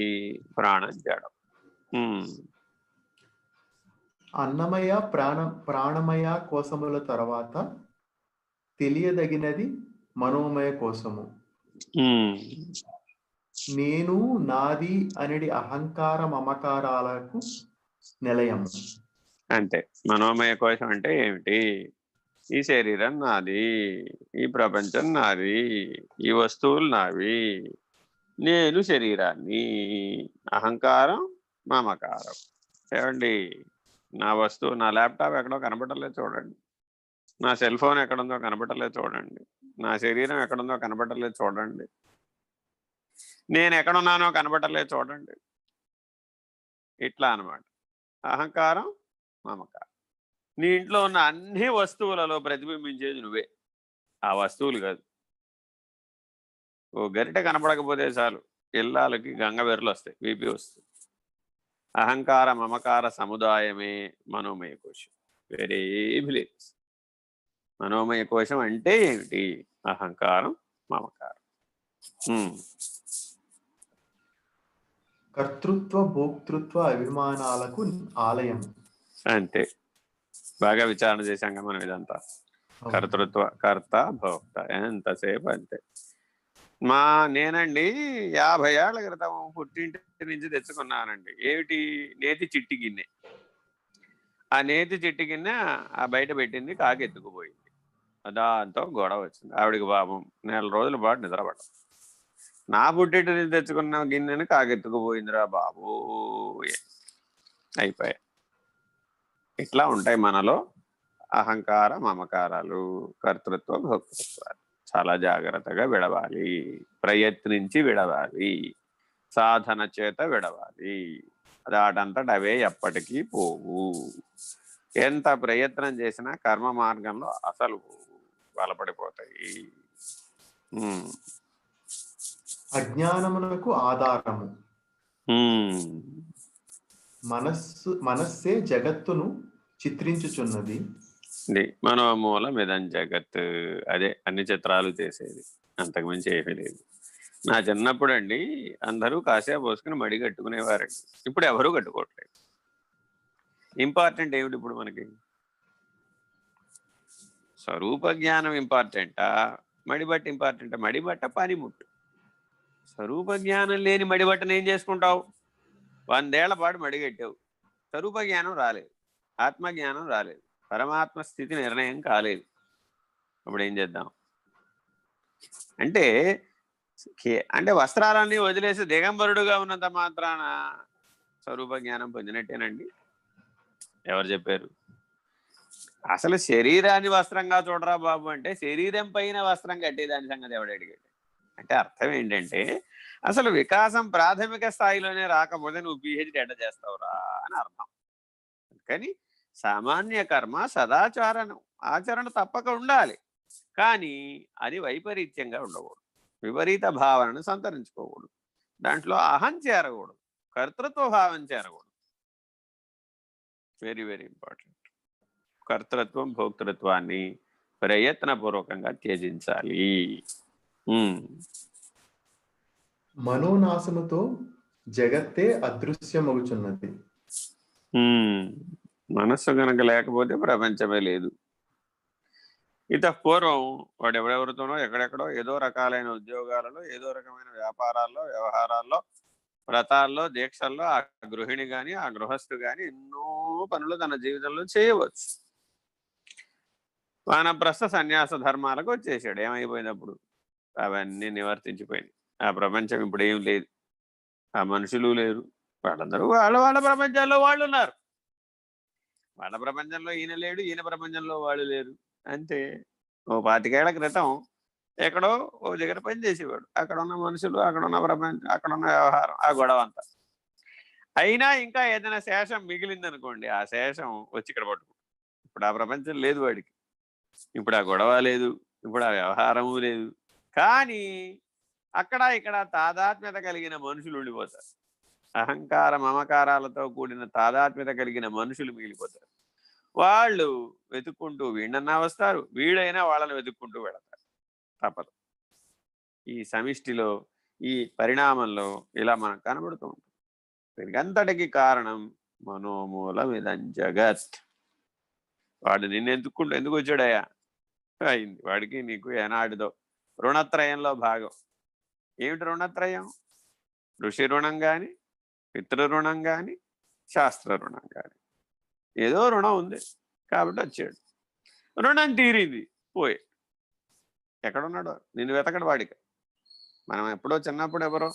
ప్రాణం జడం. అన్నమయ ప్రాణమయ కోశముల తర్వాత తెలియదగినది మనోమయ కోశము. నేను నాది అనేది అహంకార మమకారాలకు నిలయము. అంతే. మనోమయ కోశం అంటే ఏమిటి? ఈ శరీరం నాది, ఈ ప్రపంచం నాది, ఈ వస్తువులు నావి, నేను శరీరాన్ని, అహంకారం మమకారం. ఏమండి, నా వస్తువు, నా ల్యాప్టాప్ ఎక్కడో కనబడలేదు చూడండి, నా సెల్ ఫోన్ ఎక్కడుందో కనబడలేదు చూడండి, నా శరీరం ఎక్కడుందో కనబడలేదు చూడండి, నేను ఎక్కడున్నానో కనబడలేదు చూడండి. ఇట్లా అన్నమాట. అహంకారం, మమకారం. నీ ఇంట్లో ఉన్న అన్ని వస్తువులలో ప్రతిబింబించేది నువ్వే, ఆ వస్తువులు కాదు. ఓ గరిటె కనపడకపోతే చాలు ఇల్లాలకి గంగవెర్రలు వస్తాయి, బీపీ వస్తుంది. అహంకార మమకార సముదాయమే మనోమయ కోశం, వేరేమి లేదు. మనోమయ కోశం అంటే ఏమిటి? అహంకారం, మమకారం. కర్తృత్వ భోక్తృత్వ అభిమానాలకు ఆలయం. అంతే, బాగా విచారణ చేశాం కదా మనం ఇదంతా. కర్తృత్వ, కర్త, భోక్త, ఎంతసేపు అంతే. నేనండి 50 ఏళ్ల క్రితం పుట్టింటి నుంచి తెచ్చుకున్నానండి. ఏమిటి? నేతి చిట్టి గిన్నె. ఆ నేతి చిట్టి గిన్నె ఆ బయట పెట్టింది, కాకి ఎత్తుకుపోయింది. దాంతో గొడవ వచ్చింది. ఆవిడికి పాపం 1 నెల రోజుల పాటు నిద్రపడ. నా పుట్టింటి నుంచి తెచ్చుకున్న గిన్నెని కాకెత్తుకుపోయిందిరా బాబు, అయిపోయాయి. ఇట్లా ఉంటాయి మనలో అహంకార మమకారాలు, కర్తృత్వ భోక్తృత్వాలు. చాలా జాగ్రత్తగా విడవాలి, ప్రయత్నించి విడవాలి, సాధన చేత విడవాలి. వాటంతట అవే ఎప్పటికీ పోవు. ఎంత ప్రయత్నం చేసినా కర్మ మార్గంలో అసలు బలపడిపోతాయి. అజ్ఞానమునకు ఆధారము. మనస్సే జగత్తును చిత్రించుచున్నది. మనోమూలం ఇదం జగత్. అదే అన్ని చిత్రాలు చేసేది, అంతకుమించి ఏమీ లేదు. నా చిన్నప్పుడు అండి అందరూ కాసేపు పోసుకుని మడి కట్టుకునేవారండి. ఇప్పుడు ఎవరూ కట్టుకోవట్లేదు. ఇంపార్టెంట్ ఏమిటి ఇప్పుడు మనకి? స్వరూప జ్ఞానం ఇంపార్టెంటా, మడిబట్ట ఇంపార్టెంటా? మడిబట్ట పనిముట్టు. స్వరూప జ్ఞానం లేని మడిబట్టను ఏం చేసుకుంటావు? 100 ఏళ్ల పాటు మడిగట్టావు, స్వరూప జ్ఞానం రాలేదు, ఆత్మజ్ఞానం రాలేదు, పరమాత్మ స్థితి నిర్ణయం కాలేదు. అప్పుడు ఏం చేద్దాం? అంటే వస్త్రాలన్నీ వదిలేసి దిగంబరుడుగా ఉన్నంత మాత్రాన స్వరూప జ్ఞానం పొందినట్టేనండి? ఎవరు చెప్పారు? అసలు శరీరాన్ని వస్త్రంగా చూడరా బాబు అంటే శరీరం పైన వస్త్రం కట్టేదాని సంగతి ఎవడు అడిగాడు? అంటే అర్థం ఏంటంటే అసలు వికాసం ప్రాథమిక స్థాయిలోనే రాకపోతే నువ్వు పిహెచ్డి ఎట్ట చేస్తావురా అని అర్థం. కానీ సామాన్య కర్మ సదాచారణం, ఆచరణ తప్పక ఉండాలి. కానీ అది వైపరీత్యంగా ఉండకూడదు, విపరీత భావనను సంతరించుకోకూడదు, దాంట్లో అహం చేరకూడదు, కర్తృత్వ భావం చేరకూడదు. Very very important. కర్తృత్వం భోక్తృత్వాన్ని ప్రయత్నపూర్వకంగా త్యజించాలి. మనోనాశముతో జగత్తే అదృశ్యమవుచున్నది. మనస్సు గనక లేకపోతే ప్రపంచమే లేదు. పూర్వం వాడు ఎవరెవరితోనో ఎక్కడెక్కడో ఏదో రకాలైన ఉద్యోగాలలో, ఏదో రకమైన వ్యాపారాల్లో, వ్యవహారాల్లో, వ్రతాల్లో, దీక్షల్లో ఆ గృహిణి కానీ ఆ గృహస్థు కానీ ఎన్నో పనులు తన జీవితంలో చేయవచ్చు. వానప్రస్థ సన్యాస ధర్మాలకు వచ్చేసాడు. ఏమైపోయినప్పుడు అవన్నీ నివర్తించిపోయింది. ఆ ప్రపంచం ఇప్పుడు ఏం లేదు, ఆ మనుషులు లేరు, వాళ్ళందరూ వాళ్ళ ప్రపంచాల్లో వాళ్ళు ఉన్నారు. వాళ్ళ ప్రపంచంలో ఈయన లేడు, ఈయన ప్రపంచంలో వాళ్ళు లేరు, అంతే. ఓ 25 ఏళ్ల క్రితం ఎక్కడో ఓ దగ్గర పని చేసేవాడు, అక్కడ ఉన్న మనుషులు, అక్కడ ఉన్న ప్రపంచం, అక్కడ ఉన్న వ్యవహారం, ఆ గొడవ అంతా. అయినా ఇంకా ఏదైనా శేషం మిగిలిందనుకోండి, ఆ శేషం వచ్చి ఇక్కడ పట్టుకో. ఇప్పుడు ఆ ప్రపంచం లేదు వాడికి, ఇప్పుడు ఆ గొడవ లేదు, ఇప్పుడు ఆ వ్యవహారము లేదు. కానీ అక్కడ ఇక్కడ తాదాత్మ్యత కలిగిన మనుషులు ఉండిపోతారు. అహంకార మమకారాలతో కూడిన తాదాత్మ్యత కలిగిన మనుషులు మిగిలిపోతారు. వాళ్ళు వెతుక్కుంటూ వీళ్ళన్నా వస్తారు, వీళ్ళైనా వాళ్ళని వెతుక్కుంటూ వెళతారు. తప్పదు. ఈ సమిష్టిలో, ఈ పరిణామంలో ఇలా మనకు కనబడుతూ ఉంటుంది. దీనికంతటికి కారణం మనోమూలం ఇదం జగత్. వాడు నిన్ను ఎందుకు వచ్చాడయా? అయింది వాడికి నీకు ఏనాటిదో రుణత్రయంలో భాగం. ఏమిటి రుణత్రయం? ఋషి రుణం కానీ, పితృ రుణం కానీ, శాస్త్ర రుణం కానీ, ఏదో రుణం ఉంది కాబట్టి వచ్చాడు. రుణం తీరింది, పోయాడు. ఎక్కడున్నాడో నిన్ను వెతకడు వాడికి. మనం ఎప్పుడో చిన్నప్పుడు ఎవరో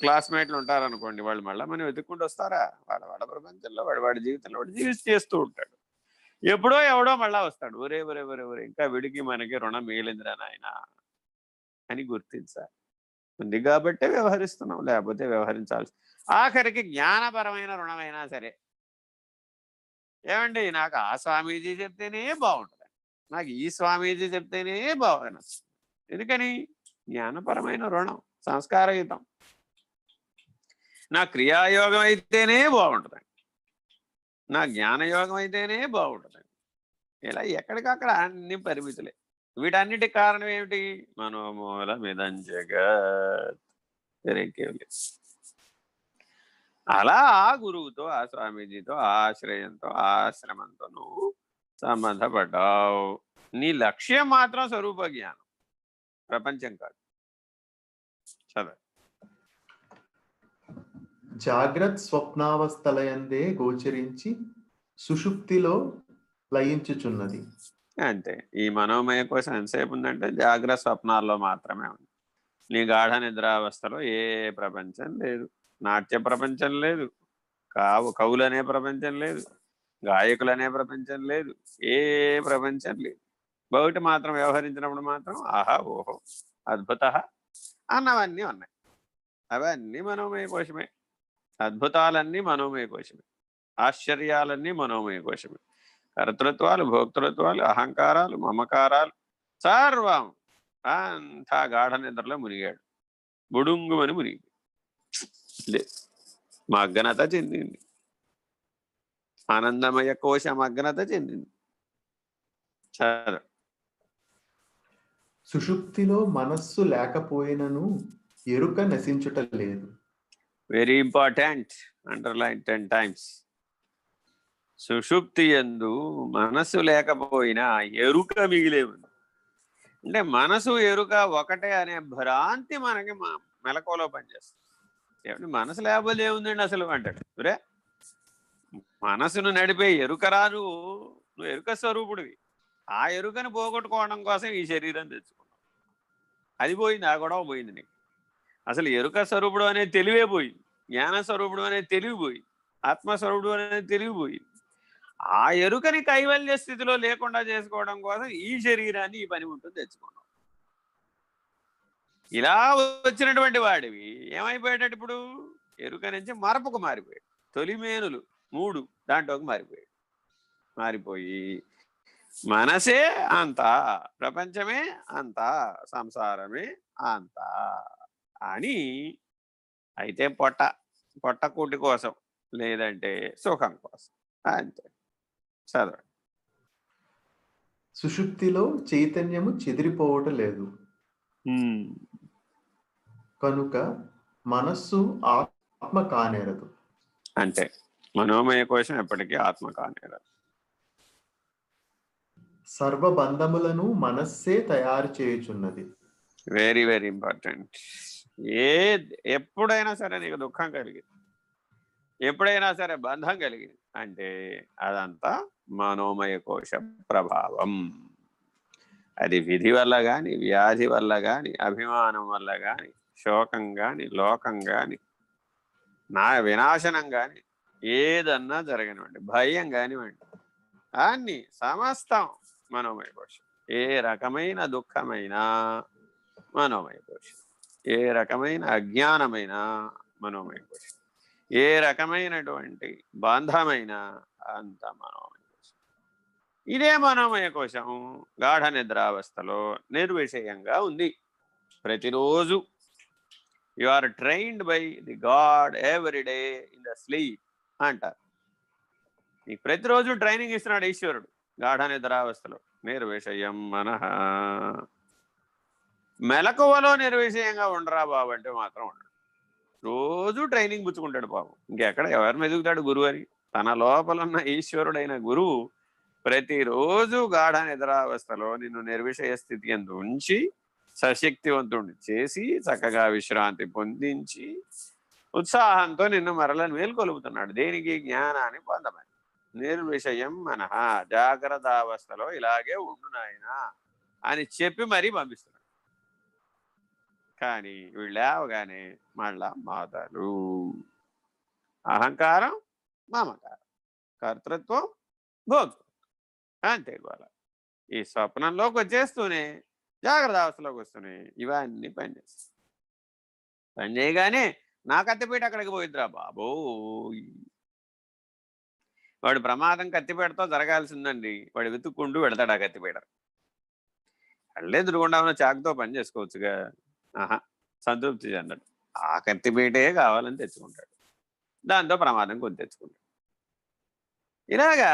క్లాస్మేట్లు ఉంటారనుకోండి, వాళ్ళు మళ్ళీ మనం వెతుక్కుంటూ వస్తారా? వాళ్ళ వాళ్ళ ప్రపంచంలో వాడి జీవితంలో వాడు చేస్తూ ఉంటాడు. ఎప్పుడో ఎవడో మళ్ళా వస్తాడు, ఒరే ఒరే ఒరే ఒరే ఇంకా వీడికి మనకి రుణం మిగిలిందిరా నాయన అని గుర్తించాలి. ఉంది కాబట్టే వ్యవహరిస్తున్నాం, లేకపోతే వ్యవహరించాల్సి. ఆఖరికి జ్ఞానపరమైన రుణమైనా సరే, ఏమండి నాకు ఆ స్వామీజీ చెప్తేనే బాగుంటుంది, నాకు ఈ స్వామీజీ చెప్తేనే బాగుంది. ఎందుకని? జ్ఞానపరమైన రుణం, సంస్కారయుతం. నా క్రియాయోగం అయితేనే బాగుంటుందండి, నా జ్ఞానయోగం అయితేనే బాగుంటుందండి. ఇలా ఎక్కడికక్కడ అన్ని పరిమితులే. వీటన్నిటికి కారణం ఏమిటి? మనోమూలమిదం జగత్. వేరేకేం లేదు. అలా ఆ గురువుతో, ఆ స్వామీజీతో, ఆ ఆశ్రయంతో, ఆ ఆశ్రమంతో నువ్వు సంబంధపడ్డావు. నీ లక్ష్యం మాత్రం స్వరూప జ్ఞానం, ప్రపంచం కాదు. చదవ. జాగ్రత్త స్వప్నావస్థలయందే గోచరించి సుషుప్తిలో లయించుచున్నది. అంతే. ఈ మనోమయ కోసం ఎంతసేపు ఉందంటే జాగ్రత్త స్వప్నాల్లో మాత్రమే ఉంది. నీ గాఢ నిద్రావస్థలో ఏ ప్రపంచం లేదు, నాట్య ప్రపంచం లేదు, కవులనే ప్రపంచం లేదు, గాయకులనే ప్రపంచం లేదు, ఏ ప్రపంచం లేదు. బయట మాత్రం వ్యవహరించినప్పుడు మాత్రం ఆహా ఓహో అద్భుత అన్నవన్నీ ఉన్నాయి. అవన్నీ మనోమయ కోశమే. అద్భుతాలన్నీ మనోమయ కోశమే. ఆశ్చర్యాలన్నీ మనోమయ కోశమే. కర్తృత్వాలు, భోక్తృత్వాలు, అహంకారాలు, మమకారాలు సర్వం అంతా గాఢ నిద్రలో మునిగాడు. బుడుంగుమని మునిగి లేదు, మగ్నత చెందింది. ఆనందమయ కోశ మగ్నత చెందింది. చదువు. సుషుప్తిలో మనస్సు లేకపోయినను ఎరుక నశించుట లేదు. Very important, underline 10 times. సుషుప్తి యందు మనసు లేకపోయినా ఎరుక మిగిలే ఉంది. అంటే మనసు ఎరుక ఒకటే అనే భ్రాంతి మనకి మెలకువలో పనిచేస్తుంది. ఏమంటే మనసు లేకపోతే ఏముందండి అసలు అంటాడు. రే మనసును నడిపే ఎరుకరా నువ్వు ఎరుక స్వరూపుడివి. ఆ ఎరుకను పోగొట్టుకోవడం కోసం ఈ శరీరం తెచ్చుకున్నావు. అది పోయింది, ఆ గొడవ పోయింది నీకు. అసలు ఎరుక స్వరూపుడు అనేది తెలివే పోయింది, జ్ఞాన స్వరూపుడు అనేది తెలివిపోయింది, ఆత్మస్వరూపుడు అనేది తెలివిపోయింది. ఆ ఎరుకని కైవల్య స్థితిలో లేకుండా చేసుకోవడం కోసం ఈ శరీరాన్ని ఈ పనిముట్టు తెచ్చుకున్నాం. ఇలా వచ్చినటువంటి వాడివి ఏమైపోయాడు ఇప్పుడు? ఎరుక నుంచి మరపుకు మారిపోయాడు. తొలిమేనులు 3 దాంట్లోకి మారిపోయి మనసే అంతా, ప్రపంచమే అంతా, సంసారమే అంతా అని. అయితే పొట్టకూటి కోసం, లేదంటే సుఖం కోసం, అంతే. చదవండి. సుషుప్తిలో చైతన్యము చెదిరిపోవటం లేదు కనుక మనస్సు ఆత్మ కానేరదు. అంటే మనోమయ కోశం ఎప్పటికీ ఆత్మ కానేరదు. సర్వబంధములను మనస్సే తయారు చేయుచున్నది. Very very important. ఎప్పుడైనా సరే నీకు దుఃఖం కలిగింది, ఎప్పుడైనా సరే బంధం కలిగింది అంటే అదంతా మనోమయ కోశ ప్రభావం. అది విధి వల్ల కానీ, వ్యాధి వల్ల కానీ, అభిమానం వల్ల కానీ, శోకం కానీ, లోకం కానీ, నా వినాశనం కానీ, ఏదన్నా జరగనివ్వండి, భయం కానివ్వండి, అన్ని సమస్తం మనోమయ కోశం. ఏ రకమైన దుఃఖమైనా మనోమయ కోశం, ఏ రకమైన అజ్ఞానమైన మనోమయ కోశం, ఏ రకమైనటువంటి బంధమైన అంత మనోమయ కోశం. ఇదే మనోమయ కోశం గాఢ నిద్రావస్థలో నిర్విషయంగా ఉంది. ప్రతిరోజు you are trained by the God every day in the sleep అంటారు. నీకు ప్రతిరోజు ట్రైనింగ్ ఇస్తున్నాడు ఈశ్వరుడు గాఢ నిద్రావస్థలో. నిర్విషయం మనః. మెలకువలో నిర్విషయంగా ఉండరా బాబు అంటే మాత్రం ఉండడు. రోజు ట్రైనింగ్ పుచ్చుకుంటాడు పాపం. ఇంకెక్కడ ఎవరిని ఎదుగుతాడు గురువు అని? తన లోపలున్న ఈశ్వరుడైన గురువు ప్రతిరోజు గాఢ నిద్రావస్థలో నిన్ను నిర్విషయ స్థితి యందు ఉంచి సశక్తివంతుడిని చేసి చక్కగా విశ్రాంతి పొందించి ఉత్సాహంతో నిన్ను మరలను మేల్కొలుపుతున్నాడు. దేనికి? జ్ఞానాన్ని పొందమని. నిర్విషయం మనః, జాగ్రత్త అవస్థలో ఇలాగే ఉండు నాయనా అని చెప్పి మరీ పంపిస్తున్నాడు. కానీ వీళ్ళు లేవగానే మళ్ళా మాటలు. అహంకారం, మమకారం, కర్తృత్వం, భోక్తృత్వం, అంతే గోల. ఈ స్వప్నంలోకి వచ్చేస్తూనే జాగ్రత్త అవస్థలోకి వస్తూనే ఇవన్నీ పనిచేస్తాయి. పని చేయగానే నా కత్తిపీట అక్కడికి పోయిద్దిరా బాబో. వాడు ప్రమాదం కత్తిపీటతో జరగాల్సిందండి, వాడు వెతుక్కుంటూ పెడతాడు ఆ కత్తిపీట. కళ్ళెదురుగుండా ఉన్న చాకుతో పని చేసుకోవచ్చుగా. ఆహా, సంతృప్తి చెందడు. ఆ కత్తిపీటే కావాలని తెచ్చుకుంటాడు, దాంతో ప్రమాదం కొని తెచ్చుకుంటాడు. ఇలాగా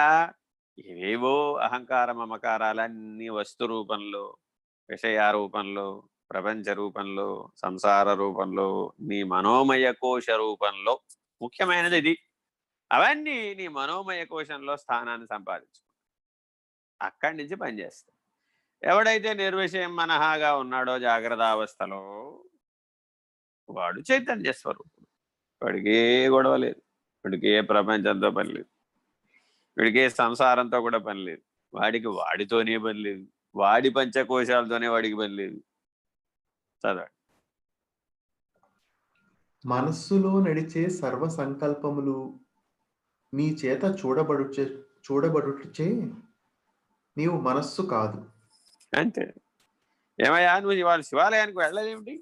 ఏవేవో అహంకార మమకారాలన్నీ వస్తు రూపంలో, విషయారూపంలో, ప్రపంచ రూపంలో, సంసార రూపంలో, నీ మనోమయ కోశ రూపంలో, ముఖ్యమైనది ఇది. అవన్నీ నీ మనోమయ కోశంలో స్థానాన్ని సంపాదించు, అక్కడి నుంచి పనిచేస్తాయి. ఎవడైతే నిర్విషయం మనహాగా ఉన్నాడో జాగ్రత్త అవస్థలో, వాడు చైతన్య స్వరూపుడు. వాడికి ఏ గొడవ లేదు, వాడికి ఏ ప్రపంచంతో పని లేదు, వీడికి ఏ సంసారంతో కూడా పని లేదు, వాడికి వాడితోనే పని లేదు, వాడి పంచకోశాలతోనే వాడికి పని లేదు. చదవండి. మనస్సులో నడిచే సర్వ సంకల్పములు నీ చేత చూడబడుటచే నీవు మనస్సు కాదు. అంతే. ఏమయ్యా నువ్వు ఇవాళ శివాలయానికి వెళ్ళలేదేమిటి?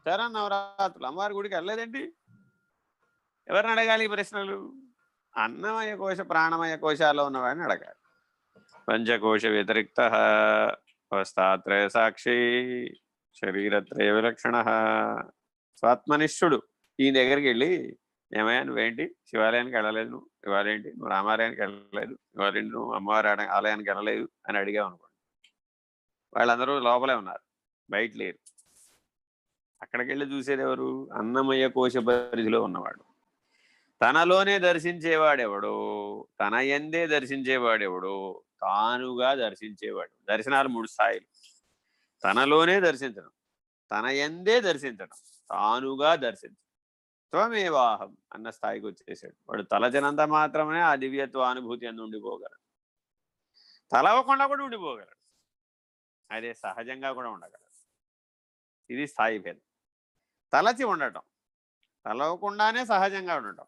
శరన్నవరాత్రులు అమ్మవారి గుడికి వెళ్ళలేదేంటి? ఎవరిని అడగాలి ఈ ప్రశ్నలు? అన్నమయ కోశ ప్రాణమయ కోశాల్లో ఉన్నవాడిని అడగాలి. పంచకోశ వ్యతిరిక్త అవస్థాత్రయ సాక్షి శరీరత్రయ విలక్షణ స్వాత్మనిష్ఠుడు. ఈ దగ్గరికి వెళ్ళి, ఏమయ్యా నువ్వేంటి శివాలయానికి వెళ్ళలేదు, నువ్వు ఇవాళేంటి నువ్వు రామాలయానికి వెళ్ళలేదు, ఇవాళేంటి నువ్వు అమ్మవారి ఆలయానికి వెళ్ళలేదు అని అడిగావు అనుకోండి, వాళ్ళందరూ లోపలే ఉన్నారు, బయట లేరు. అక్కడికి వెళ్ళి చూసేది ఎవరు? అన్నమయ కోశ పరిధిలో ఉన్నవాడు. తనలోనే దర్శించేవాడెవడో, తన యందే దర్శించేవాడెవడో, తానుగా దర్శించేవాడు. దర్శనాలు 3 స్థాయిలు. తనలోనే దర్శించడం, తన యందే దర్శించడం, తానుగా దర్శించడం. త్వమేవాహం అన్న స్థాయికి వచ్చేసాడు వాడు. తలచినంత మాత్రమే ఆ దివ్యత్వ అనుభూతి అందు ఉండిపోగలడు. తలవకుండా కూడా ఉండిపోగలడు, అదే సహజంగా కూడా ఉండగలడు. ఇది స్థాయి భేదం. తలచి ఉండటం, తలవకుండానే సహజంగా ఉండటం,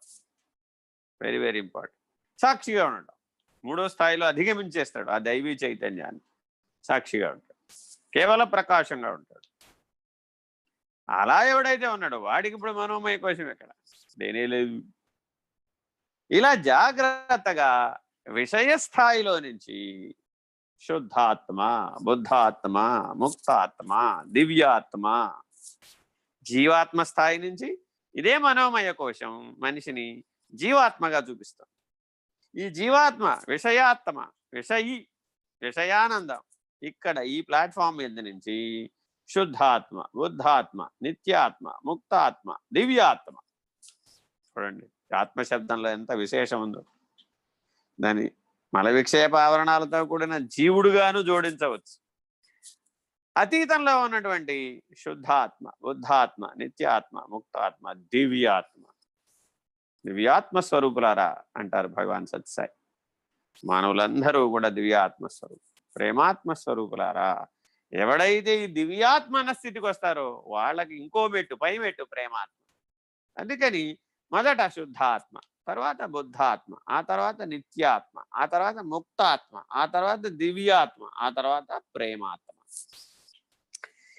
వెరీ వెరీ ఇంపార్టెంట్. సాక్షిగా ఉండటం, 3వ స్థాయిలో అధిగమించేస్తాడు ఆ దైవీ చైతన్యాన్ని. సాక్షిగా ఉంటాడు, కేవలం ప్రకాశంగా ఉంటాడు. అలా ఎవడైతే ఉన్నాడో వాడికి ఇప్పుడు మనోమయ కోశం ఎక్కడ? దేనే లేదు. ఇలా జాగ్రత్తగా విషయస్థాయిలో నుంచి శుద్ధాత్మ, బుద్ధాత్మ, ముక్తాత్మ, దివ్యాత్మ, జీవాత్మ స్థాయి నుంచి ఇదే మనోమయ కోశం మనిషిని జీవాత్మగా చూపిస్తాం. ఈ జీవాత్మ విషయాత్మ, విషయానందం ఇక్కడ ఈ ప్లాట్ఫామ్ మీద నుంచి శుద్ధాత్మ, బుద్ధాత్మ, నిత్యాత్మ, ముక్తాత్మ, దివ్యాత్మ. చూడండి ఆత్మశబ్దంలో ఎంత విశేషం ఉందో. దాని మల విక్షేప ఆవరణాలతో కూడిన జీవుడుగాను జోడించవచ్చు. అతీతంలో ఉన్నటువంటి శుద్ధాత్మ, బుద్ధాత్మ, నిత్యాత్మ, ముక్తాత్మ, దివ్యాత్మ. దివ్యాత్మ స్వరూపులారా అంటారు భగవాన్ సత్సాయి. మానవులందరూ కూడా దివ్యాత్మ స్వరూపు, ప్రేమాత్మ స్వరూపులారా. ఎవడైతే ఈ దివ్యాత్మ అన్న స్థితికి వస్తారో వాళ్ళకి ఇంకో మెట్టు, పై మెట్టు ప్రేమాత్మ. అందుకని మొదట శుద్ధాత్మ, తర్వాత బుద్ధాత్మ, ఆ తర్వాత నిత్యాత్మ, ఆ తర్వాత ముక్తాత్మ, ఆ తర్వాత దివ్యాత్మ, ఆ తర్వాత ప్రేమాత్మ.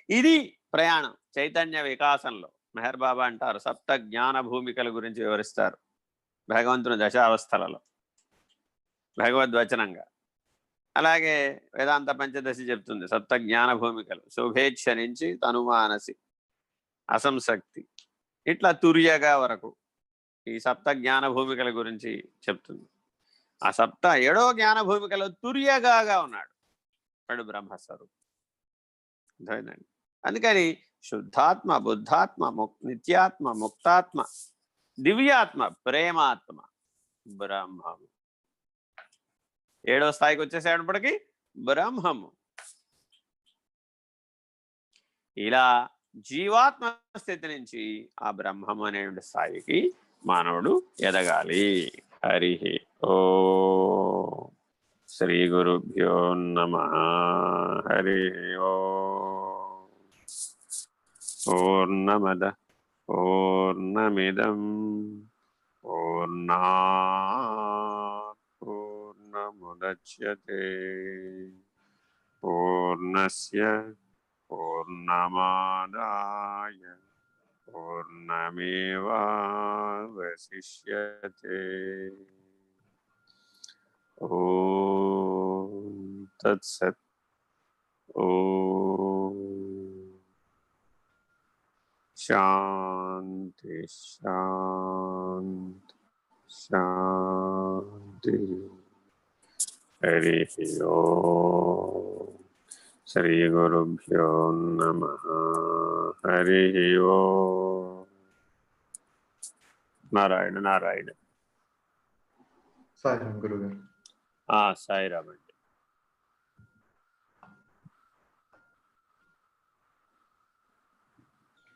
ఇది ప్రయాణం చైతన్య వికాసంలో. మెహర్ బాబా అంటారు, సప్త జ్ఞాన భూమికల గురించి వివరిస్తారు భగవంతుని దశావస్థలలో భగవద్వచనంగా. అలాగే వేదాంత పంచదశి చెప్తుంది సప్త జ్ఞాన భూమికలు. శుభేచ్ఛ నుంచి తనుమానసి, అసంశక్తి, ఇట్లా తుర్యగా వరకు ఈ సప్త జ్ఞాన భూమికల గురించి చెప్తుంది. ఆ 7వ జ్ఞాన భూమికలో తుర్యగా ఉన్నాడు వాడు బ్రహ్మస్వరూపం. అర్థమైందండి. అందుకని శుద్ధాత్మ, బుద్ధాత్మ, నిత్యాత్మ, ముక్తాత్మ, దివ్యాత్మ, ప్రేమాత్మ, బ్రహ్మము. 7వ స్థాయికి వచ్చేసేటప్పటికి బ్రహ్మము. ఇలా జీవాత్మ స్థితి నుంచి ఆ బ్రహ్మము అనే స్థాయికి మానవుడు ఎదగాలి. హరి ఓ శ్రీ గురుభ్యో నమః. హరి ఓ. పూర్ణమద పూర్ణమిదం పూర్ణాత్ పూర్ణముదచ్యతే పూర్ణస్య పూర్ణమాదాయ పూర్ణమేవావశిష్యతే. ఓం తత్సత్. ఓం శాంతి శాంతి శాంతి. హరి ఓం. శ్రీ గురుభ్యో నమః. హరి ఓం. నారాయణ నారాయణ. సాయిరాం గురుగారు. సాయిరామ్ అండి.